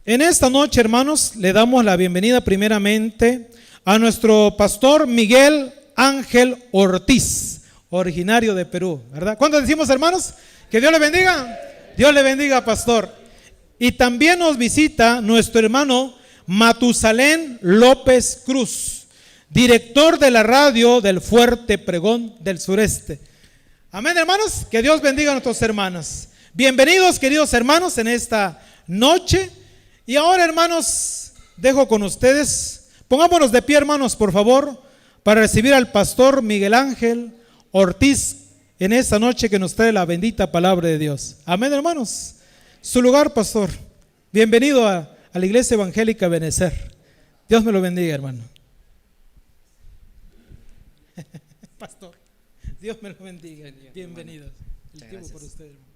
En esta noche, hermanos, le damos la bienvenida primeramente a nuestro pastor Miguel Ángel Ortiz, originario de Perú, ¿verdad? ¿Cuántos decimos, hermanos? Que Dios le bendiga. Dios le bendiga, pastor. Y también nos visita nuestro hermano Matusalén López Cruz, director de la radio del Fuerte Pregón del Sureste. Amén, hermanos. Que Dios bendiga a nuestros hermanos. Bienvenidos, queridos hermanos, en esta noche. Y ahora, hermanos, dejo con ustedes, pongámonos de pie, hermanos, por favor, para recibir al pastor Miguel Ángel Ortiz en esta noche que nos trae la bendita palabra de Dios. Amén, hermanos. Su lugar, pastor. Bienvenido a la Iglesia Evangélica Benecer. Dios me lo bendiga, hermano. Pastor, Dios me lo bendiga. Bienvenidos. El tiempo por usted, hermano.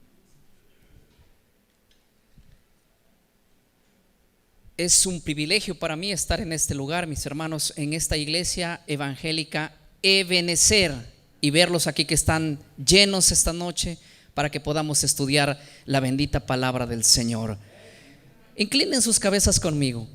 Es un privilegio para mí estar en este lugar, mis hermanos, en esta iglesia evangélica Ebenecer, y verlos aquí que están llenos esta noche para que podamos estudiar la bendita palabra del Señor. Inclinen sus cabezas conmigo.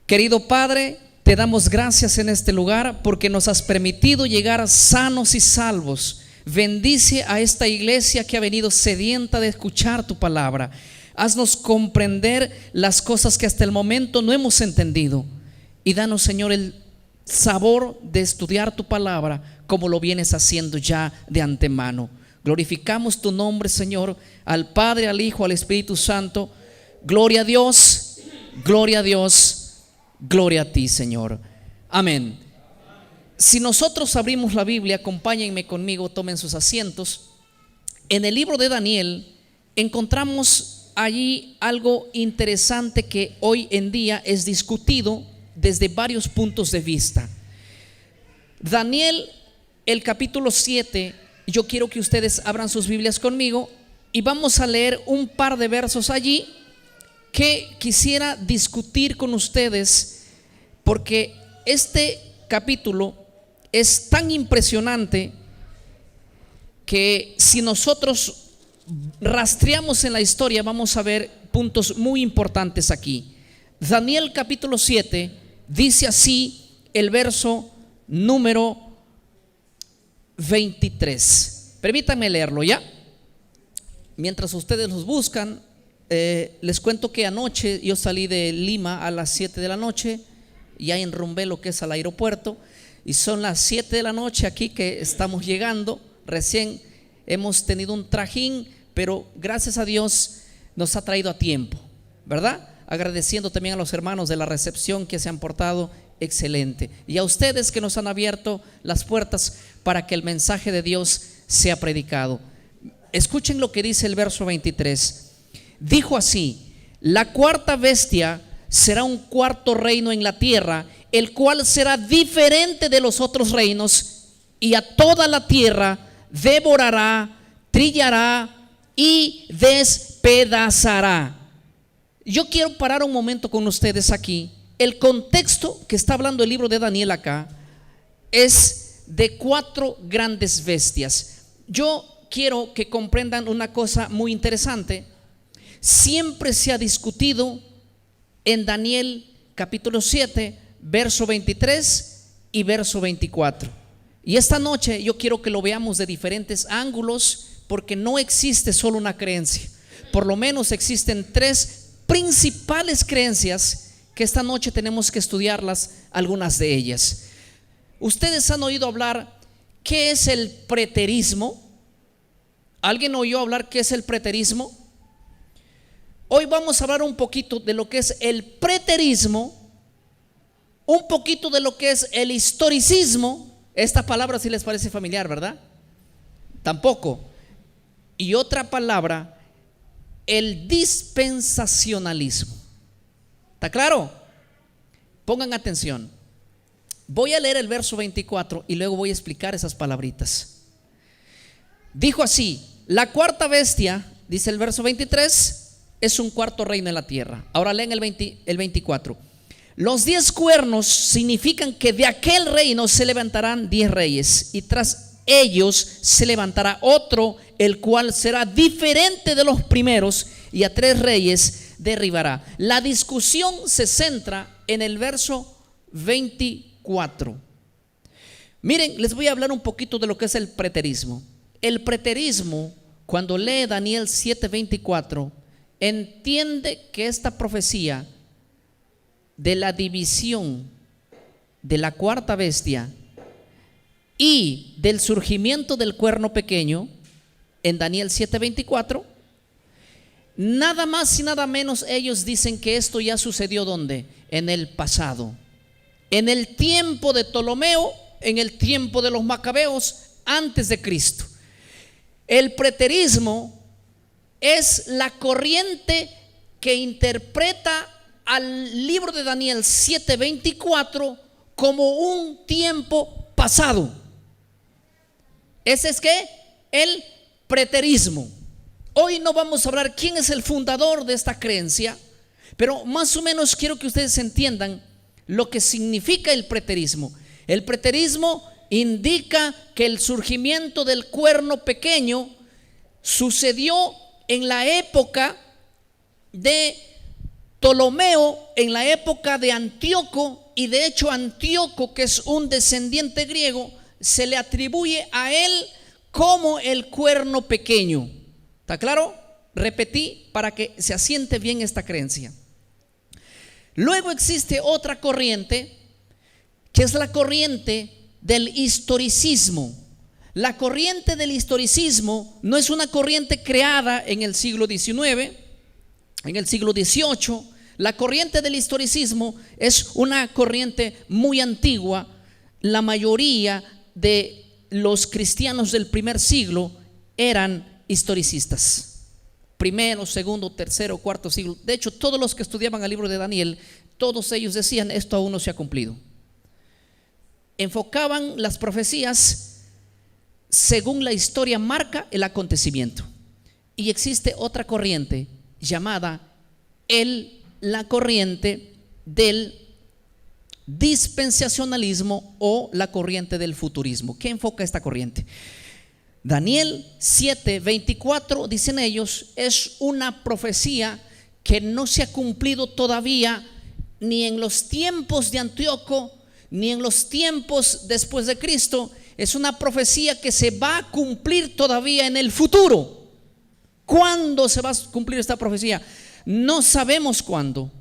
Querido Padre, te damos gracias en este lugar porque nos has permitido llegar sanos y salvos. Bendice a esta iglesia que ha venido sedienta de escuchar tu palabra. Haznos comprender las cosas que hasta el momento no hemos entendido, y danos, Señor, el sabor de estudiar tu palabra como lo vienes haciendo ya de antemano. Glorificamos tu nombre, Señor, al Padre, al Hijo, al Espíritu Santo. Gloria a Dios, gloria a Dios, gloria a ti, Señor. Amén. Si nosotros abrimos la Biblia, acompáñenme conmigo, tomen sus asientos. En el libro de Daniel encontramos allí algo interesante que hoy en día es discutido desde varios puntos de vista. Daniel, el capítulo 7, yo quiero que ustedes abran sus Biblias conmigo y vamos a leer un par de versos allí que quisiera discutir con ustedes, porque este capítulo es tan impresionante que si nosotros rastreamos en la historia vamos a ver puntos muy importantes aquí. Daniel capítulo 7 dice así el verso número 23. Permítanme leerlo ya. Mientras ustedes los buscan, les cuento que anoche yo salí de Lima a las 7 de la noche, ya enrumbé lo que es al aeropuerto, y son las 7 de la noche aquí que estamos llegando. Recién hemos tenido un trajín, pero gracias a Dios nos ha traído a tiempo, ¿verdad? Agradeciendo también a los hermanos de la recepción que se han portado excelente, y a ustedes que nos han abierto las puertas para que el mensaje de Dios sea predicado. Escuchen lo que dice el verso 23. Dijo así: la cuarta bestia será un cuarto reino en la tierra, el cual será diferente de los otros reinos, y a toda la tierra devorará, trillará y despedazará. Yo quiero parar un momento con ustedes aquí. El contexto que está hablando el libro de Daniel acá es de 4 grandes bestias. Yo quiero que comprendan una cosa muy interesante. Siempre se ha discutido en Daniel capítulo 7, verso 23 y verso 24. Y esta noche yo quiero que lo veamos de diferentes ángulos, porque no existe solo una creencia. Por lo menos existen 3 principales creencias que esta noche tenemos que estudiarlas, algunas de ellas. Ustedes han oído hablar ¿qué es el preterismo? ¿Alguien oyó hablar qué es el preterismo? Hoy vamos a hablar un poquito de lo que es el preterismo, un poquito de lo que es el historicismo. Esta palabra sí les parece familiar, ¿verdad? Tampoco. Y otra palabra, el dispensacionalismo. ¿Está claro? Pongan atención. Voy a leer el verso 24 y luego voy a explicar esas palabritas. Dijo así: la cuarta bestia, dice el verso 23, es un cuarto reino en la tierra. Ahora leen el 24. Los 10 cuernos significan que de aquel reino se levantarán 10 reyes, y tras ellos se levantará otro, el cual será diferente de los primeros, y a 3 reyes derribará. La discusión se centra en el verso 24. Miren, les voy a hablar un poquito de lo que es el preterismo. El preterismo, cuando lee Daniel 7:24, entiende que esta profecía de la división de la cuarta bestia y del surgimiento del cuerno pequeño en Daniel 7:24, nada más y nada menos ellos dicen que esto ya sucedió ¿dónde? En el pasado, en el tiempo de Ptolomeo, en el tiempo de los macabeos, antes de Cristo. El preterismo es la corriente que interpreta al libro de Daniel 7:24 como un tiempo pasado. Ese es que el preterismo. Hoy no vamos a hablar quién es el fundador de esta creencia, pero más o menos quiero que ustedes entiendan lo que significa el preterismo. El preterismo indica que el surgimiento del cuerno pequeño sucedió en la época de Ptolomeo, en la época de Antíoco, y de hecho Antíoco, que es un descendiente griego, se le atribuye a él como el cuerno pequeño. ¿Está claro? Repetí para que se asiente bien esta creencia. Luego existe otra corriente, que es la corriente del historicismo. La corriente del historicismo no es una corriente creada en el siglo XIX, en el siglo XVIII. La corriente del historicismo es una corriente muy antigua. La mayoría de los cristianos del primer siglo eran historicistas. Primero, segundo, tercero, cuarto siglo. De hecho, todos los que estudiaban el libro de Daniel, todos ellos decían: esto aún no se ha cumplido. Enfocaban las profecías según la historia marca el acontecimiento. Y existe otra corriente llamada la corriente del dispensacionalismo o la corriente del futurismo. ¿Qué enfoca esta corriente? Daniel 7:24, dicen ellos, es una profecía que no se ha cumplido todavía ni en los tiempos de Antíoco ni en los tiempos después de Cristo. Es una profecía que se va a cumplir todavía en el futuro. ¿Cuándo se va a cumplir esta profecía? No sabemos cuándo.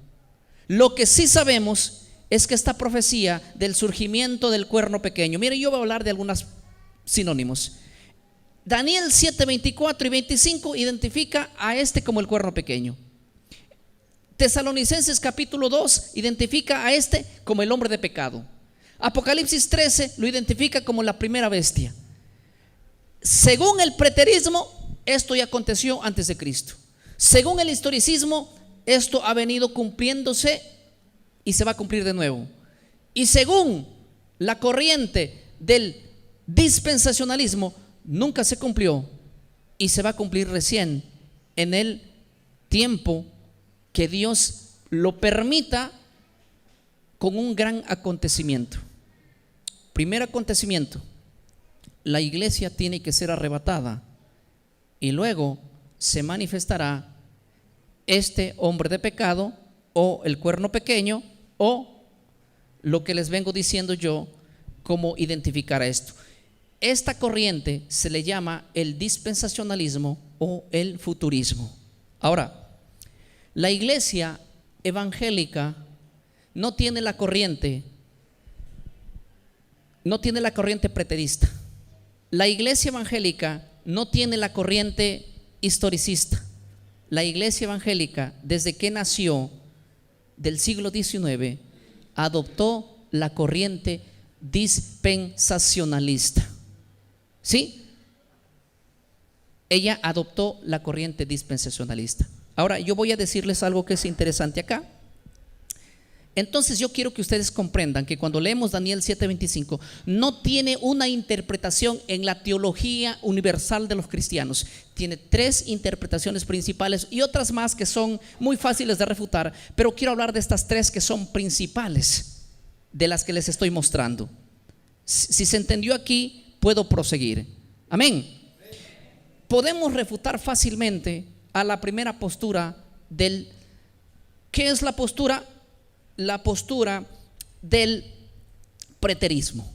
Lo que sí sabemos es que esta profecía del surgimiento del cuerno pequeño, mire, yo voy a hablar de algunos sinónimos. Daniel 7:24 y 25 identifica a este como el cuerno pequeño. Tesalonicenses capítulo 2 identifica a este como el hombre de pecado. Apocalipsis 13 lo identifica como la primera bestia. Según el preterismo, esto ya aconteció antes de Cristo. Según el historicismo, esto ha venido cumpliéndose y se va a cumplir de nuevo. Y según la corriente del dispensacionalismo, nunca se cumplió y se va a cumplir recién en el tiempo que Dios lo permita, con un gran acontecimiento. Primer acontecimiento: la iglesia tiene que ser arrebatada y luego se manifestará este hombre de pecado o el cuerno pequeño, o lo que les vengo diciendo yo, cómo identificar a esto. Esta corriente se le llama el dispensacionalismo o el futurismo. Ahora, la iglesia evangélica no tiene la corriente preterista. La iglesia evangélica no tiene la corriente historicista. La iglesia evangélica, desde que nació del siglo XIX, adoptó la corriente dispensacionalista. ¿Sí? Ella adoptó la corriente dispensacionalista. Ahora, yo voy a decirles algo que es interesante acá. Entonces yo quiero que ustedes comprendan que cuando leemos Daniel 7:25, no tiene una interpretación en la teología universal de los cristianos. Tiene tres interpretaciones principales y otras más que son muy fáciles de refutar, pero quiero hablar de estas tres que son principales, de las que les estoy mostrando. Si se entendió aquí, puedo proseguir. Amén. Podemos refutar fácilmente a la primera postura del ¿Qué es la postura? La postura del preterismo.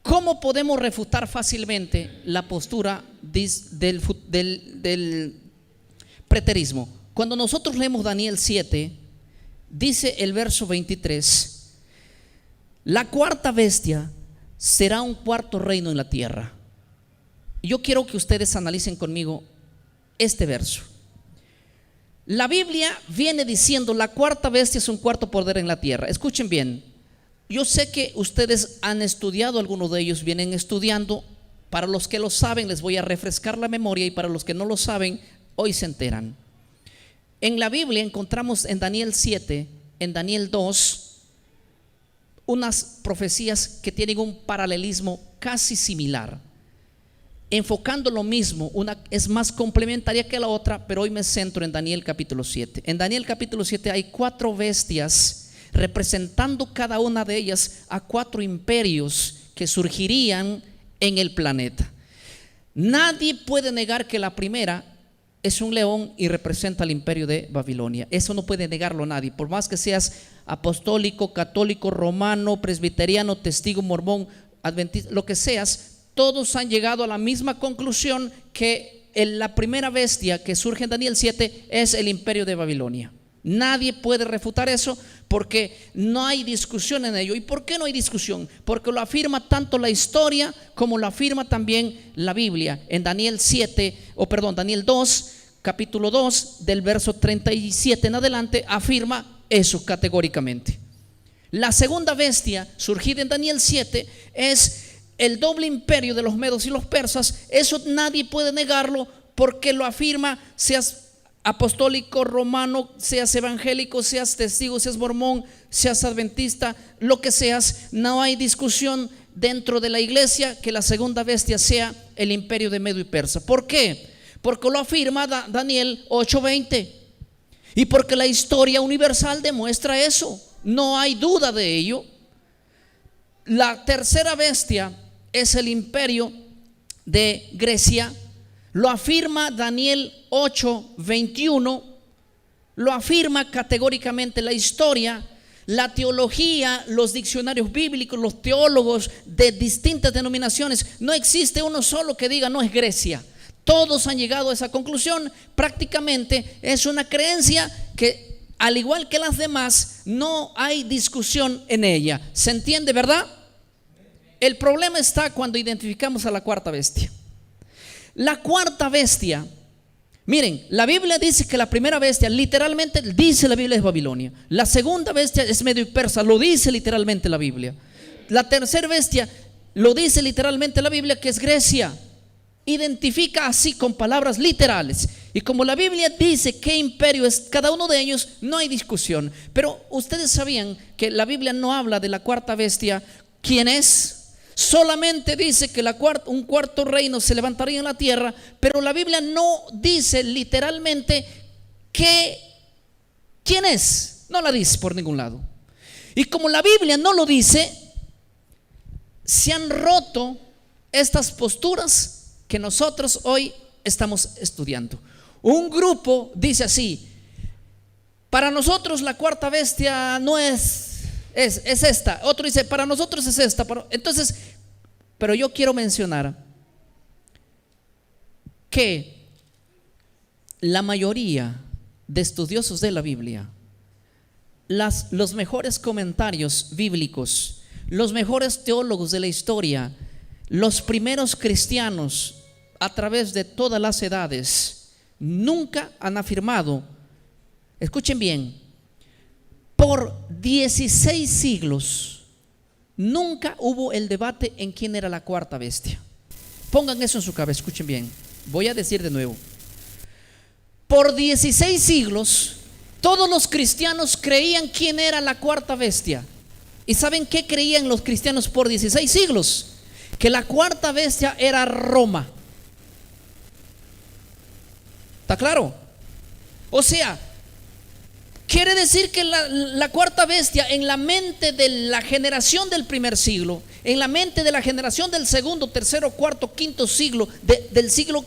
¿Cómo podemos refutar fácilmente la postura del preterismo? Cuando nosotros leemos Daniel 7, dice el verso 23: la cuarta bestia será un cuarto reino en la tierra. Yo quiero que ustedes analicen conmigo este verso. La Biblia viene diciendo la cuarta bestia es un cuarto poder en la tierra. Escuchen bien, yo sé que ustedes han estudiado, algunos de ellos vienen estudiando. Para los que lo saben les voy a refrescar la memoria, y para los que no lo saben, hoy se enteran. En la Biblia encontramos en Daniel 7, en Daniel 2, unas profecías que tienen un paralelismo casi similar, enfocando lo mismo. Una es más complementaria que la otra, pero hoy me centro en Daniel capítulo 7. En Daniel capítulo 7 hay 4 bestias, representando cada una de ellas a 4 imperios que surgirían en el planeta. Nadie puede negar que la primera es un león y representa al imperio de Babilonia. Eso no puede negarlo nadie, por más que seas apostólico, católico, romano, presbiteriano, testigo, mormón, adventista, lo que seas. Todos han llegado a la misma conclusión, que la primera bestia que surge en Daniel 7 es el imperio de Babilonia. Nadie puede refutar eso, porque no hay discusión en ello. ¿Y por qué no hay discusión? Porque lo afirma tanto la historia como lo afirma también la Biblia. En Daniel 2, capítulo 2, del verso 37 en adelante, afirma eso categóricamente. La segunda bestia surgida en Daniel 7 es el doble imperio de los medos y los persas. Eso nadie puede negarlo, porque lo afirma, seas apostólico, romano, seas evangélico, seas testigo, seas mormón, seas adventista, lo que seas. No hay discusión dentro de la iglesia que la segunda bestia sea el imperio de Medo y Persa. ¿Por qué? Porque lo afirma Daniel 8:20, y porque la historia universal demuestra eso. No hay duda de ello. La tercera bestia es el imperio de Grecia. Lo afirma Daniel 8:21, lo afirma categóricamente la historia, la teología, los diccionarios bíblicos, los teólogos de distintas denominaciones. No existe uno solo que diga no es Grecia. Todos han llegado a esa conclusión. Prácticamente es una creencia que, al igual que las demás, no hay discusión en ella. ¿Se entiende, verdad? El problema está cuando identificamos a la cuarta bestia. La cuarta bestia, miren, la Biblia dice que la primera bestia, literalmente dice la Biblia, es Babilonia. La segunda bestia es Medio y Persa, lo dice literalmente la Biblia. La tercera bestia lo dice literalmente la Biblia, que es Grecia. Identifica así con palabras literales. Y como la Biblia dice qué imperio es cada uno de ellos, no hay discusión. Pero ustedes sabían que la Biblia no habla de la cuarta bestia, ¿quién es? Solamente dice que un cuarto reino se levantaría en la tierra, pero la Biblia no dice literalmente quién es. No la dice por ningún lado. Y como la Biblia no lo dice, se han roto estas posturas que nosotros hoy estamos estudiando. Un grupo dice así: para nosotros la cuarta bestia no es esta. Otro dice, para nosotros es esta. Entonces, pero yo quiero mencionar que la mayoría de estudiosos de la Biblia, los mejores comentarios bíblicos, los mejores teólogos de la historia, los primeros cristianos a través de todas las edades, nunca han afirmado, escuchen bien, por 16 siglos nunca hubo el debate en quién era la cuarta bestia. Pongan eso en su cabeza, escuchen bien. Voy a decir de nuevo. Por 16 siglos todos los cristianos creían quién era la cuarta bestia. ¿Y saben qué creían los cristianos por 16 siglos? Que la cuarta bestia era Roma. ¿Está claro? O sea, quiere decir que la cuarta bestia, en la mente de la generación del primer siglo, en la mente de la generación del segundo, tercero, cuarto, quinto siglo, del siglo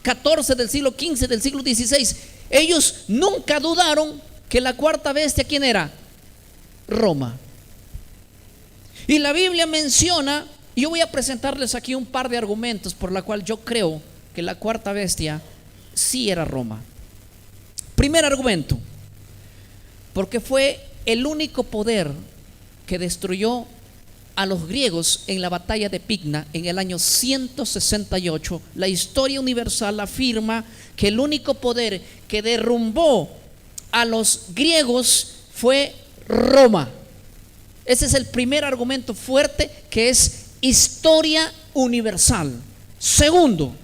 XIV, del siglo XV, del siglo XVI, ellos nunca dudaron que la cuarta bestia, ¿quién era? Roma. Y la Biblia menciona, yo voy a presentarles aquí un par de argumentos por la cual yo creo que la cuarta bestia sí era Roma. Primer argumento, porque fue el único poder que destruyó a los griegos en la batalla de Pigna en el año 168. La historia universal afirma que el único poder que derrumbó a los griegos fue Roma. Ese es el primer argumento fuerte, que es historia universal. Segundo,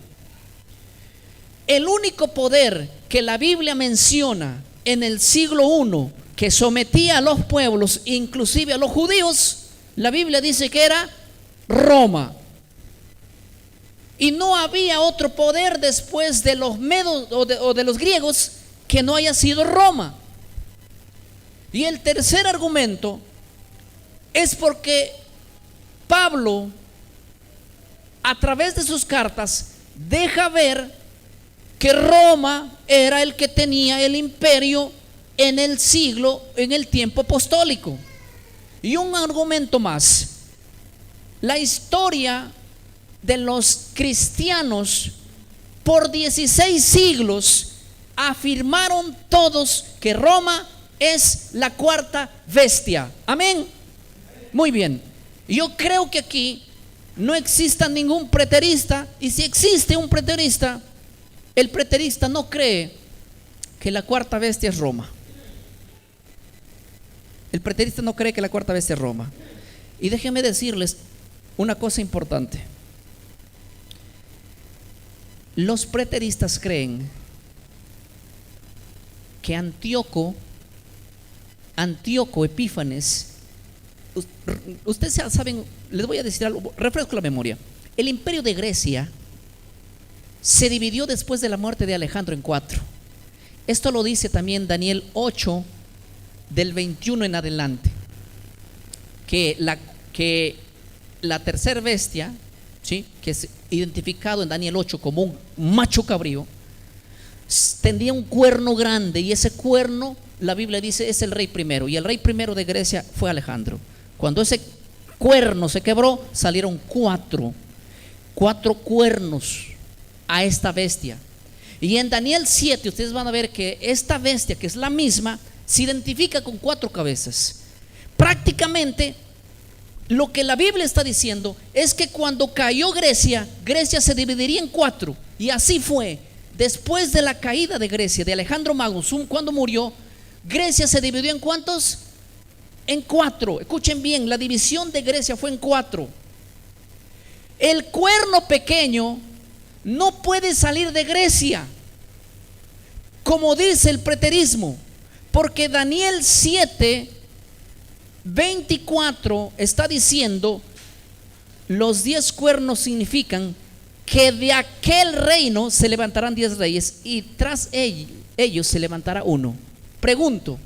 el único poder que la Biblia menciona en el siglo I que sometía a los pueblos, inclusive a los judíos, la Biblia dice que era Roma. Y no había otro poder después de los medos o de los griegos que no haya sido Roma. Y el tercer argumento es porque Pablo, a través de sus cartas, deja ver que Roma era el que tenía el imperio en el tiempo apostólico. Y un argumento más: la historia de los cristianos por 16 siglos afirmaron todos que Roma es la cuarta bestia. Amén. Muy bien. Yo creo que aquí no exista ningún preterista, y si existe un preterista, el preterista no cree que la cuarta bestia es Roma. El preterista no cree que la cuarta bestia es Roma. Y déjenme decirles una cosa importante. Los preteristas creen que Antíoco Epífanes, ustedes saben, les voy a decir algo, refresco la memoria. El imperio de Grecia se dividió después de la muerte de Alejandro en 4. Esto lo dice también Daniel 8, del 21 en adelante, que la tercera bestia, ¿sí?, que es identificado en Daniel 8 como un macho cabrío, tendría un cuerno grande, y ese cuerno, la Biblia dice, es el rey primero, y el rey primero de Grecia fue Alejandro. Cuando ese cuerno se quebró, salieron cuatro cuernos a esta bestia. Y en Daniel 7 ustedes van a ver que esta bestia, que es la misma, se identifica con 4 cabezas. Prácticamente lo que la Biblia está diciendo es que cuando cayó Grecia se dividiría en 4. Y así fue. Después de la caída de Grecia, de Alejandro Magno, cuando murió, Grecia se dividió ¿en cuántos? En 4. Escuchen bien, la división de Grecia fue en 4. El cuerno pequeño no puede salir de Grecia, como dice el preterismo, porque Daniel 7, 24 está diciendo: los 10 cuernos significan que de aquel reino se levantarán 10 reyes, y tras ellos se levantará uno. Pregunto,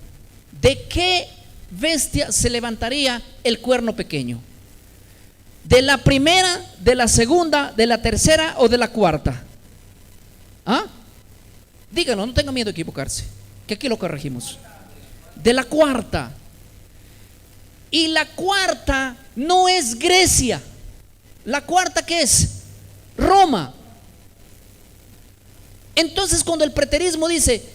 ¿de qué bestia se levantaría el cuerno pequeño? ¿De la primera, de la segunda, de la tercera o de la cuarta? ¿Ah? Díganlo, no tengan miedo de equivocarse, que aquí lo corregimos. De la cuarta. Y la cuarta no es Grecia. ¿La cuarta qué es? Roma. Entonces, cuando el preterismo dice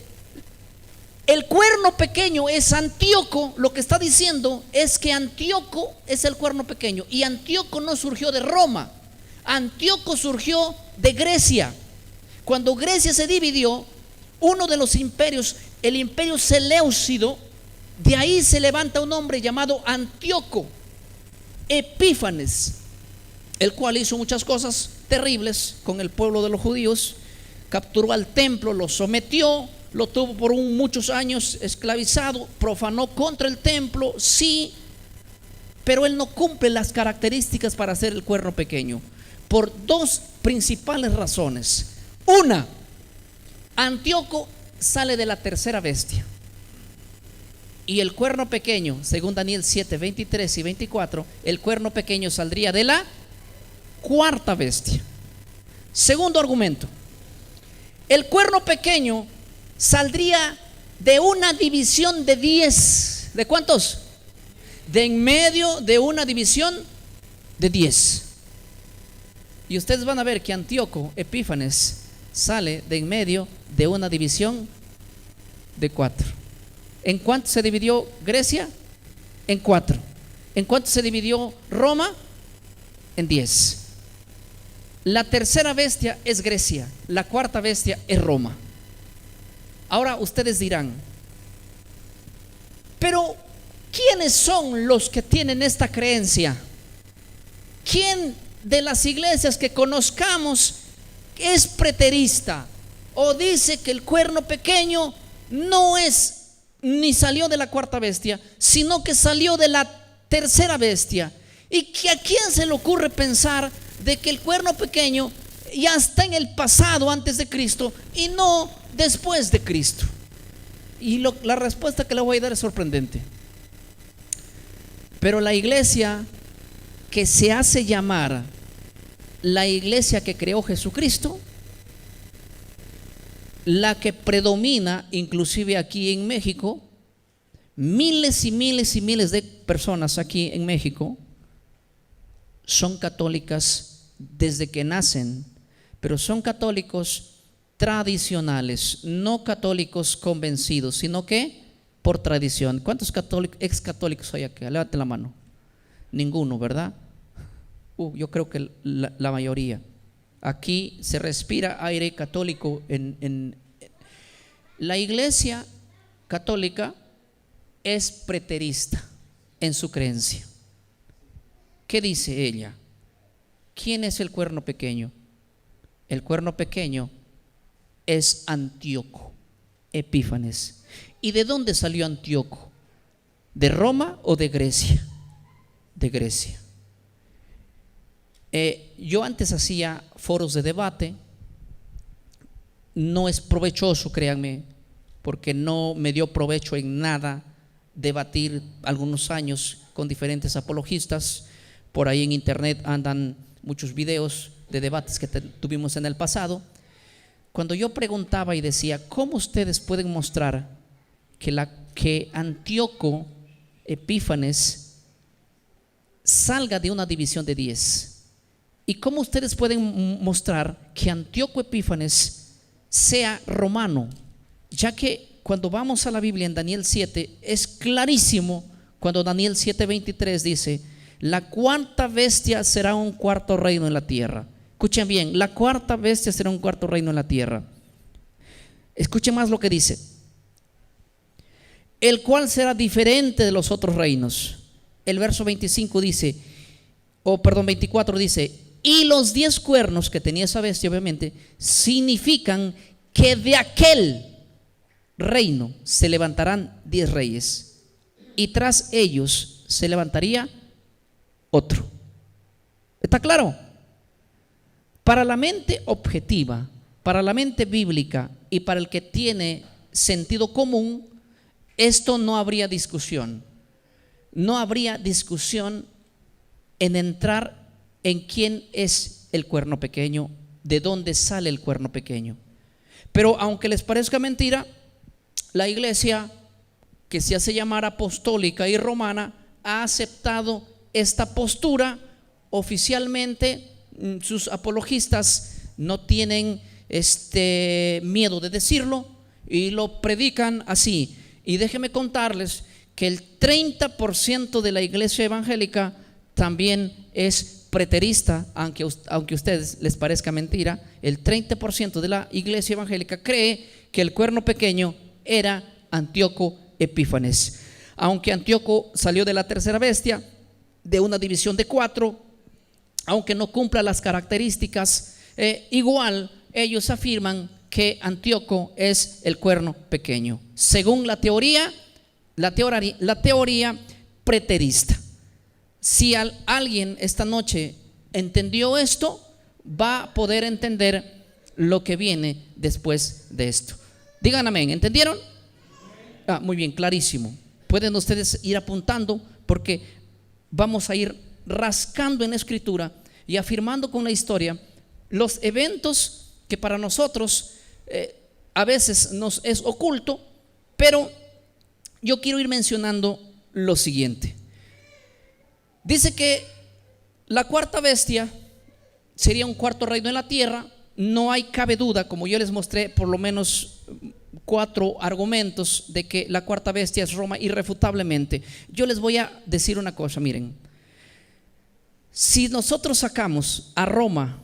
el cuerno pequeño es Antíoco, lo que está diciendo es que Antíoco es el cuerno pequeño. Y Antíoco no surgió de Roma, Antíoco surgió de Grecia. Cuando Grecia se dividió, uno de los imperios, el imperio Seleucido, de ahí se levanta un hombre llamado Antíoco Epífanes, el cual hizo muchas cosas terribles con el pueblo de los judíos. Capturó al templo, lo sometió, lo tuvo por muchos años esclavizado, profanó contra el templo, sí, pero él no cumple las características para ser el cuerno pequeño, por 2 principales razones. Una, Antíoco sale de la tercera bestia, y el cuerno pequeño, según Daniel 7, 23 y 24, el cuerno pequeño saldría de la cuarta bestia. Segundo argumento, el cuerno pequeño saldría de una división de 10. ¿De cuántos? De en medio de una división de 10. Y ustedes van a ver que Antíoco Epífanes sale de en medio de una división de 4. ¿En cuánto se dividió Grecia? En 4. ¿En cuánto se dividió Roma? En 10. La tercera bestia es Grecia, la cuarta bestia es Roma. Ahora ustedes dirán, pero ¿quiénes son los que tienen esta creencia? ¿Quién de las iglesias que conozcamos es preterista o dice que el cuerno pequeño no es ni salió de la cuarta bestia, sino que salió de la tercera bestia? ¿Y que a quién se le ocurre pensar de que el cuerno pequeño ya está en el pasado antes de Cristo y no después de Cristo? Y la respuesta que le voy a dar es sorprendente. Pero la iglesia que se hace llamar la iglesia que creó Jesucristo, la que predomina inclusive aquí en México, miles y miles y miles de personas aquí en México son católicas desde que nacen, pero son católicos tradicionales, no católicos convencidos, sino que por tradición. ¿Cuántos ex católicos hay aquí? Levanten la mano. Ninguno, ¿verdad? Yo creo que la mayoría. Aquí se respira aire católico. La iglesia católica es preterista en su creencia. ¿Qué dice ella? ¿Quién es el cuerno pequeño? El cuerno pequeño es Antíoco Epífanes. ¿Y de dónde salió Antíoco? ¿De Roma o de Grecia? De Grecia. Yo antes hacía foros de debate. No es provechoso, créanme, porque no me dio provecho en nada debatir algunos años con diferentes apologistas. Por ahí en internet andan muchos videos de debates que tuvimos en el pasado. Cuando yo preguntaba y decía, ¿cómo ustedes pueden mostrar que Antíoco Epífanes salga de una división de 10? ¿Y cómo ustedes pueden mostrar que Antíoco Epífanes sea romano? Ya que cuando vamos a la Biblia en Daniel 7 es clarísimo cuando Daniel 7:23 dice: la cuarta bestia será un cuarto reino en la tierra. Escuchen bien, la cuarta bestia será un cuarto reino en la tierra. Escuchen más lo que dice: el cual será diferente de los otros reinos. El verso 25 dice, 24 dice: y los 10 cuernos que tenía esa bestia, obviamente, significan que de aquel reino se levantarán 10 reyes, y tras ellos se levantaría otro. ¿Está claro? Para la mente objetiva, para la mente bíblica y para el que tiene sentido común, esto no habría discusión. No habría discusión en entrar en quién es el cuerno pequeño, de dónde sale el cuerno pequeño. Pero aunque les parezca mentira, la iglesia que se hace llamar apostólica y romana ha aceptado esta postura oficialmente. Sus apologistas no tienen miedo de decirlo y lo predican así. Y déjenme contarles que el 30% de la iglesia evangélica también es preterista, aunque a ustedes les parezca mentira. El 30% de la iglesia evangélica cree que el cuerno pequeño era Antíoco Epífanes. Aunque Antíoco salió de la tercera bestia, de una división de 4, aunque no cumpla las características, igual ellos afirman que Antíoco es el cuerno pequeño, según la teoría preterista. Si alguien esta noche entendió esto, va a poder entender lo que viene después de esto. Digan amén, ¿entendieron? Muy bien, clarísimo. Pueden ustedes ir apuntando, porque vamos a ir rascando en la escritura y afirmando con la historia los eventos que para nosotros a veces nos es oculto, Pero yo quiero ir mencionando lo siguiente. Dice que la cuarta bestia sería un cuarto reino en la tierra. No cabe duda, como yo les mostré por lo menos 4 argumentos de que la cuarta bestia es Roma irrefutablemente. Yo les voy a decir una cosa, miren. Si nosotros sacamos a Roma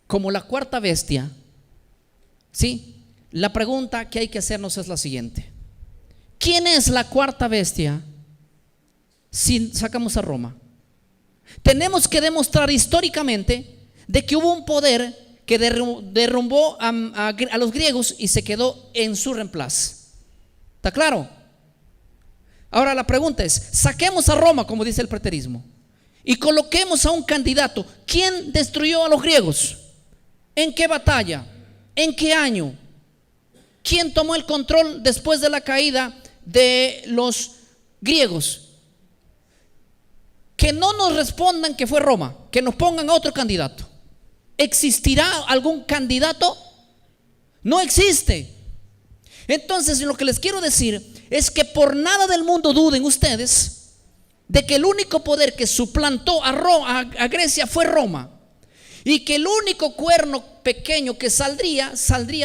como la cuarta bestia, ¿sí? La pregunta que hay que hacernos es la siguiente: ¿quién es la cuarta bestia si sacamos a Roma? Tenemos que demostrar históricamente de que hubo un poder que derrumbó a los griegos y se quedó en su reemplazo. ¿Está claro? Ahora la pregunta es: saquemos a Roma, como dice el preterismo, y coloquemos a un candidato. ¿Quién destruyó a los griegos? ¿En qué batalla? ¿En qué año? ¿Quién tomó el control después de la caída de los griegos? Que no nos respondan que fue Roma, que nos pongan a otro candidato. ¿Existirá algún candidato? No existe. Entonces, lo que les quiero decir es que por nada del mundo duden ustedes de que el único poder que suplantó a Grecia fue Roma, y que el único cuerno pequeño que saldría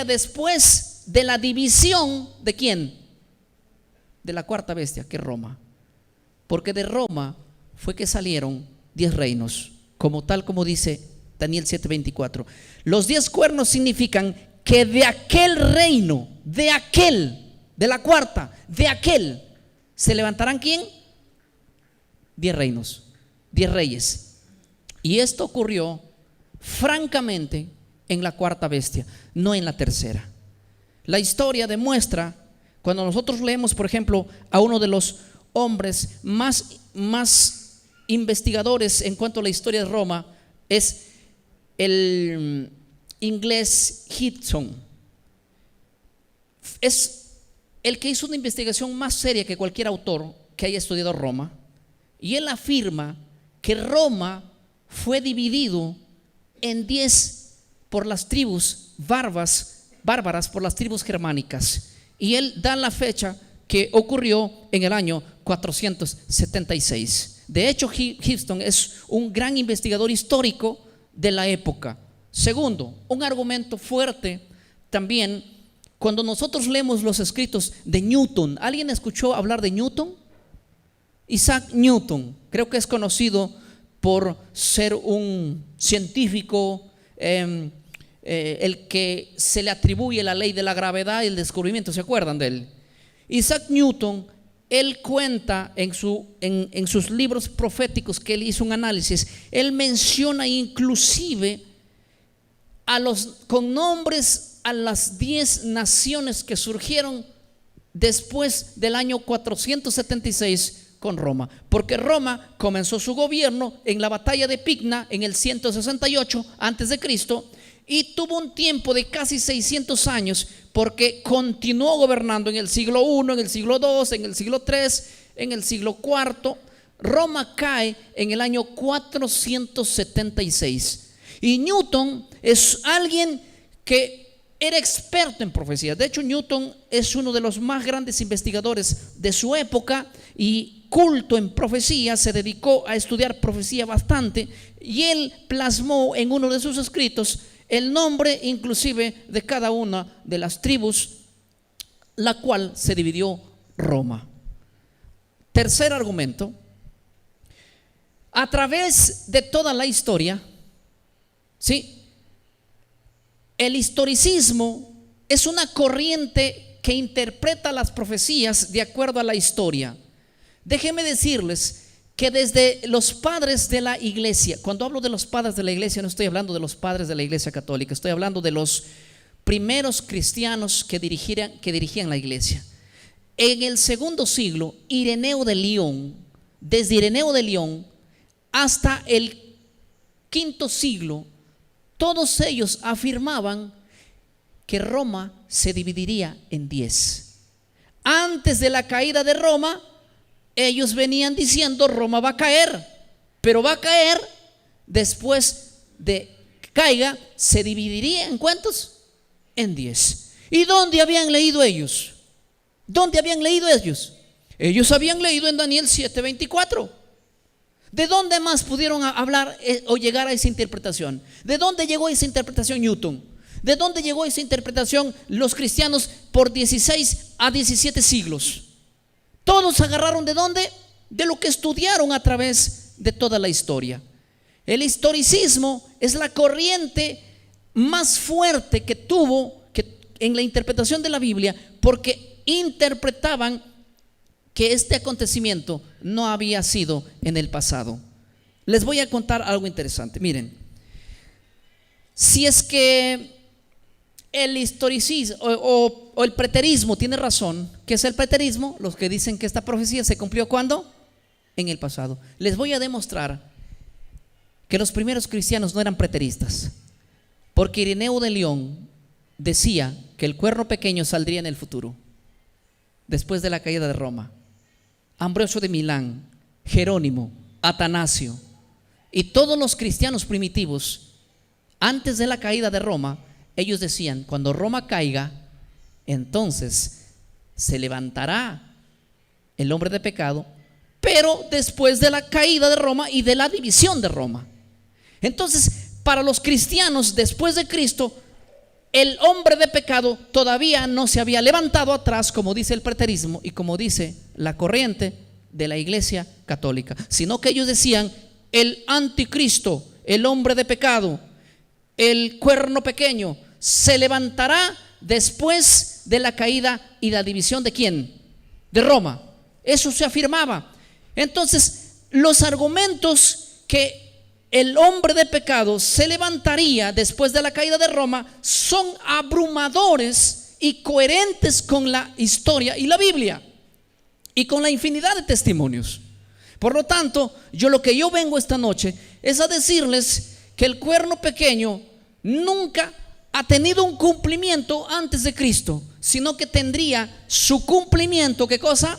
después de la división ¿de quién? De la cuarta bestia, que es Roma. Porque de Roma fue que salieron 10 reinos, como dice Daniel 7:24. Los 10 cuernos significan que de aquel reino, de la cuarta, se levantarán ¿quién? 10 reinos, 10 reyes. Y esto ocurrió francamente en la cuarta bestia, no en la tercera. La historia demuestra, cuando nosotros leemos, por ejemplo, a uno de los hombres más investigadores en cuanto a la historia de Roma, es el inglés Gibson. Es el que hizo una investigación más seria que cualquier autor que haya estudiado Roma, y él afirma que Roma fue dividido en 10 por las tribus bárbaras, por las tribus germánicas, y él da la fecha que ocurrió en el año 476. De hecho, Gibson es un gran investigador histórico de la época. Segundo, un argumento fuerte también, cuando nosotros leemos los escritos de Newton. ¿Alguien escuchó hablar de Newton? Isaac Newton, creo que es conocido por ser un científico, el que se le atribuye la ley de la gravedad y el descubrimiento. ¿Se acuerdan de él? Isaac Newton, él cuenta en sus libros proféticos que él hizo un análisis. Él menciona inclusive con nombres a las 10 naciones que surgieron después del año 476 con Roma, porque Roma comenzó su gobierno en la batalla de Pigna en el 168 antes de Cristo, y tuvo un tiempo de casi 600 años, porque continuó gobernando en el siglo I, en el siglo II, en el siglo III, en el siglo IV. Roma cae en el año 476, y Newton es alguien que era experto en profecía. De hecho, Newton es uno de los más grandes investigadores de su época y culto en profecía. Se dedicó a estudiar profecía bastante, y él plasmó en uno de sus escritos el nombre inclusive de cada una de las tribus, la cual se dividió Roma. Tercer argumento: a través de toda la historia, ¿sí?, el historicismo es una corriente que interpreta las profecías de acuerdo a la historia. Déjenme decirles que desde los padres de la iglesia, cuando hablo de los padres de la iglesia, no estoy hablando de los padres de la iglesia católica, estoy hablando de los primeros cristianos que dirigían la iglesia. En el segundo siglo, Ireneo de León, desde Ireneo de León hasta el quinto siglo, todos ellos afirmaban que Roma se dividiría en 10. Antes de la caída de Roma, ellos venían diciendo: Roma va a caer, pero va a caer después de que caiga, se dividiría ¿en cuántos? En 10. ¿Y dónde habían leído ellos? ¿Dónde habían leído ellos? Ellos habían leído en Daniel 7:24. ¿De dónde más pudieron hablar o llegar a esa interpretación? ¿De dónde llegó esa interpretación Newton? ¿De dónde llegó esa interpretación los cristianos por 16 a 17 siglos? Todos agarraron ¿de dónde? De lo que estudiaron a través de toda la historia. El historicismo es la corriente más fuerte que tuvo en la interpretación de la Biblia, porque interpretaban que este acontecimiento no había sido en el pasado. Les voy a contar algo interesante. Miren, si es que el historicismo o el preterismo tiene razón, ¿qué es el preterismo? Los que dicen que esta profecía se cumplió ¿cuándo? En el pasado. Les voy a demostrar que los primeros cristianos no eran preteristas, porque Ireneo de León decía que el cuerno pequeño saldría en el futuro, después de la caída de Roma. Ambrosio de Milán, Jerónimo, Atanasio y todos los cristianos primitivos, antes de la caída de Roma, ellos decían: cuando Roma caiga, entonces se levantará el hombre de pecado, pero después de la caída de Roma y de la división de Roma. Entonces, para los cristianos después de Cristo, el hombre de pecado todavía no se había levantado atrás, como dice el preterismo y como dice la corriente de la Iglesia Católica, sino que ellos decían: el anticristo, el hombre de pecado, el cuerno pequeño, se levantará después de la caída y la división ¿de quién? De Roma. Eso se afirmaba. Entonces, los argumentos que el hombre de pecado se levantaría después de la caída de Roma son abrumadores y coherentes con la historia y la Biblia y con la infinidad de testimonios. Por lo tanto, lo que yo vengo esta noche es a decirles que el cuerno pequeño nunca ha tenido un cumplimiento antes de Cristo, sino que tendría su cumplimiento, ¿qué cosa?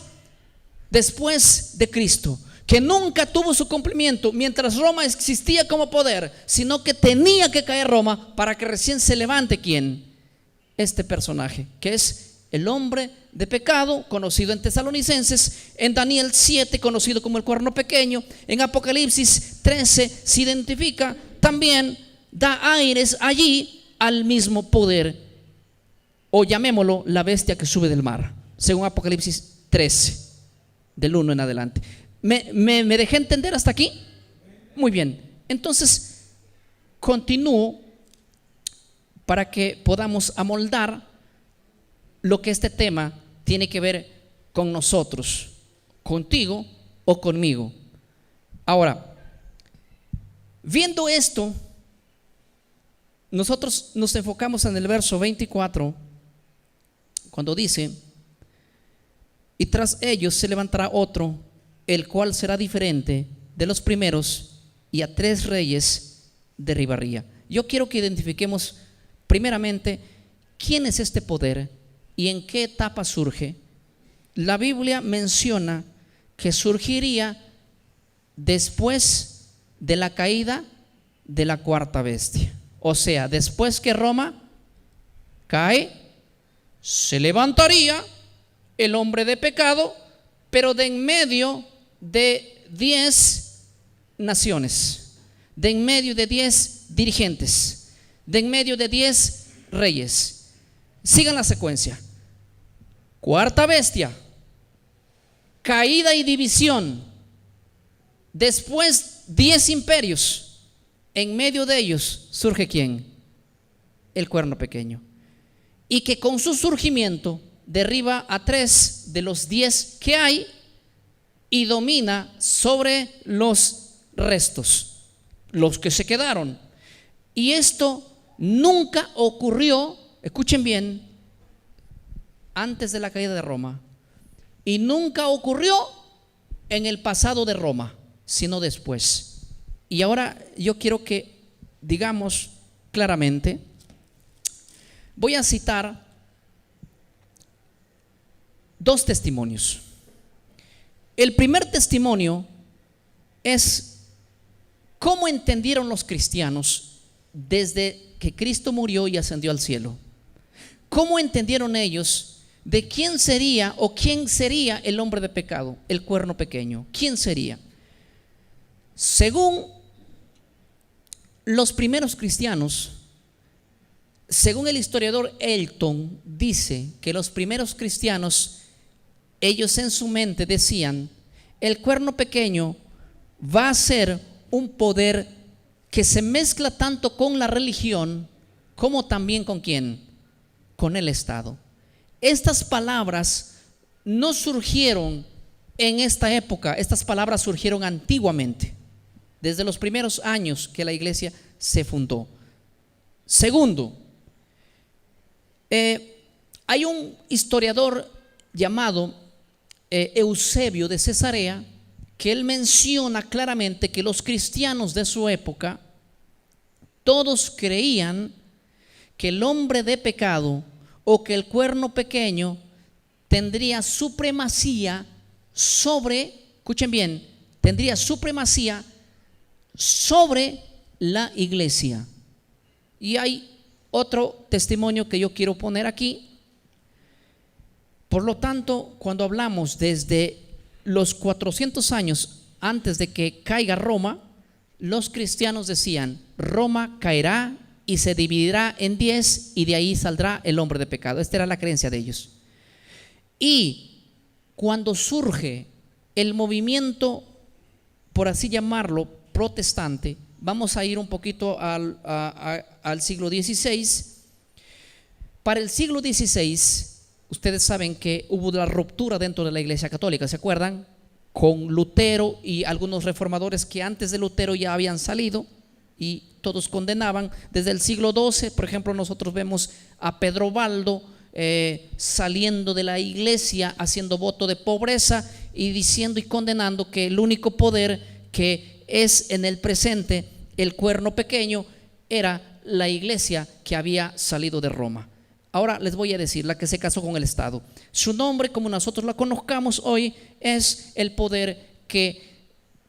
Después de Cristo. Que nunca tuvo su cumplimiento mientras Roma existía como poder, sino que tenía que caer Roma para que recién se levante ¿quién? Este personaje, que es el hombre de pecado, conocido en Tesalonicenses, en Daniel 7 conocido como el cuerno pequeño, en Apocalipsis 13 se identifica también, da aires allí al mismo poder, o llamémoslo la bestia que sube del mar, según Apocalipsis 13 del 1 en adelante. ¿Me dejé entender hasta aquí? Muy bien, entonces continúo para que podamos amoldar lo que este tema tiene que ver con nosotros, contigo o conmigo. Ahora, viendo esto, nosotros nos enfocamos en el verso 24, cuando dice: y tras ellos se levantará otro, el cual será diferente de los primeros, y a 3 reyes derribaría. Yo quiero que identifiquemos primeramente quién es este poder y en qué etapa surge. La Biblia menciona que surgiría después de la caída de la cuarta bestia. O sea, después que Roma cae, se levantaría el hombre de pecado, pero de en medio de 10 naciones, de en medio de 10 dirigentes, de en medio de 10 reyes. Sigan la secuencia: cuarta bestia, caída y división, después 10 imperios, en medio de ellos surge ¿quién? El cuerno pequeño, y que con su surgimiento derriba a 3 de los 10 que hay y domina sobre los restos, los que se quedaron. Y esto nunca ocurrió, escuchen bien, antes de la caída de Roma, y nunca ocurrió en el pasado de Roma, sino después. Y ahora yo quiero que digamos claramente, voy a citar 2 testimonios. El primer testimonio es cómo entendieron los cristianos desde que Cristo murió y ascendió al cielo. ¿Cómo entendieron ellos de quién sería o quién sería el hombre de pecado, el cuerno pequeño. ¿Quién sería? Según los primeros cristianos, según el historiador Elton, dice que los primeros cristianos, ellos en su mente decían: el cuerno pequeño va a ser un poder que se mezcla tanto con la religión como también con ¿quién? Con el Estado. Estas palabras no surgieron en esta época, estas palabras surgieron antiguamente, desde los primeros años que la iglesia se fundó. Segundo, hay un historiador llamado Eusebio de Cesarea, que él menciona claramente que los cristianos de su época todos creían que el hombre de pecado o que el cuerno pequeño tendría supremacía sobre, escuchen bien, tendría supremacía sobre la iglesia. Y hay otro testimonio que yo quiero poner aquí. Por lo tanto, cuando hablamos desde los 400 años antes de que caiga Roma, los cristianos decían: Roma caerá y se dividirá en 10 y de ahí saldrá el hombre de pecado. Esta era la creencia de ellos. Y cuando surge el movimiento, por así llamarlo, protestante, vamos a ir un poquito al siglo XVI. Para el siglo XVI, ustedes saben que hubo la ruptura dentro de la Iglesia Católica, ¿se acuerdan? Con Lutero y algunos reformadores que antes de Lutero ya habían salido y todos condenaban. Desde el siglo XII, por ejemplo, nosotros vemos a Pedro Baldo saliendo de la iglesia, haciendo voto de pobreza y diciendo y condenando que el único poder que es en el presente el cuerno pequeño era la iglesia que había salido de Roma. Ahora les voy a decir la que se casó con el Estado. Su nombre, como nosotros la conozcamos hoy, es el poder que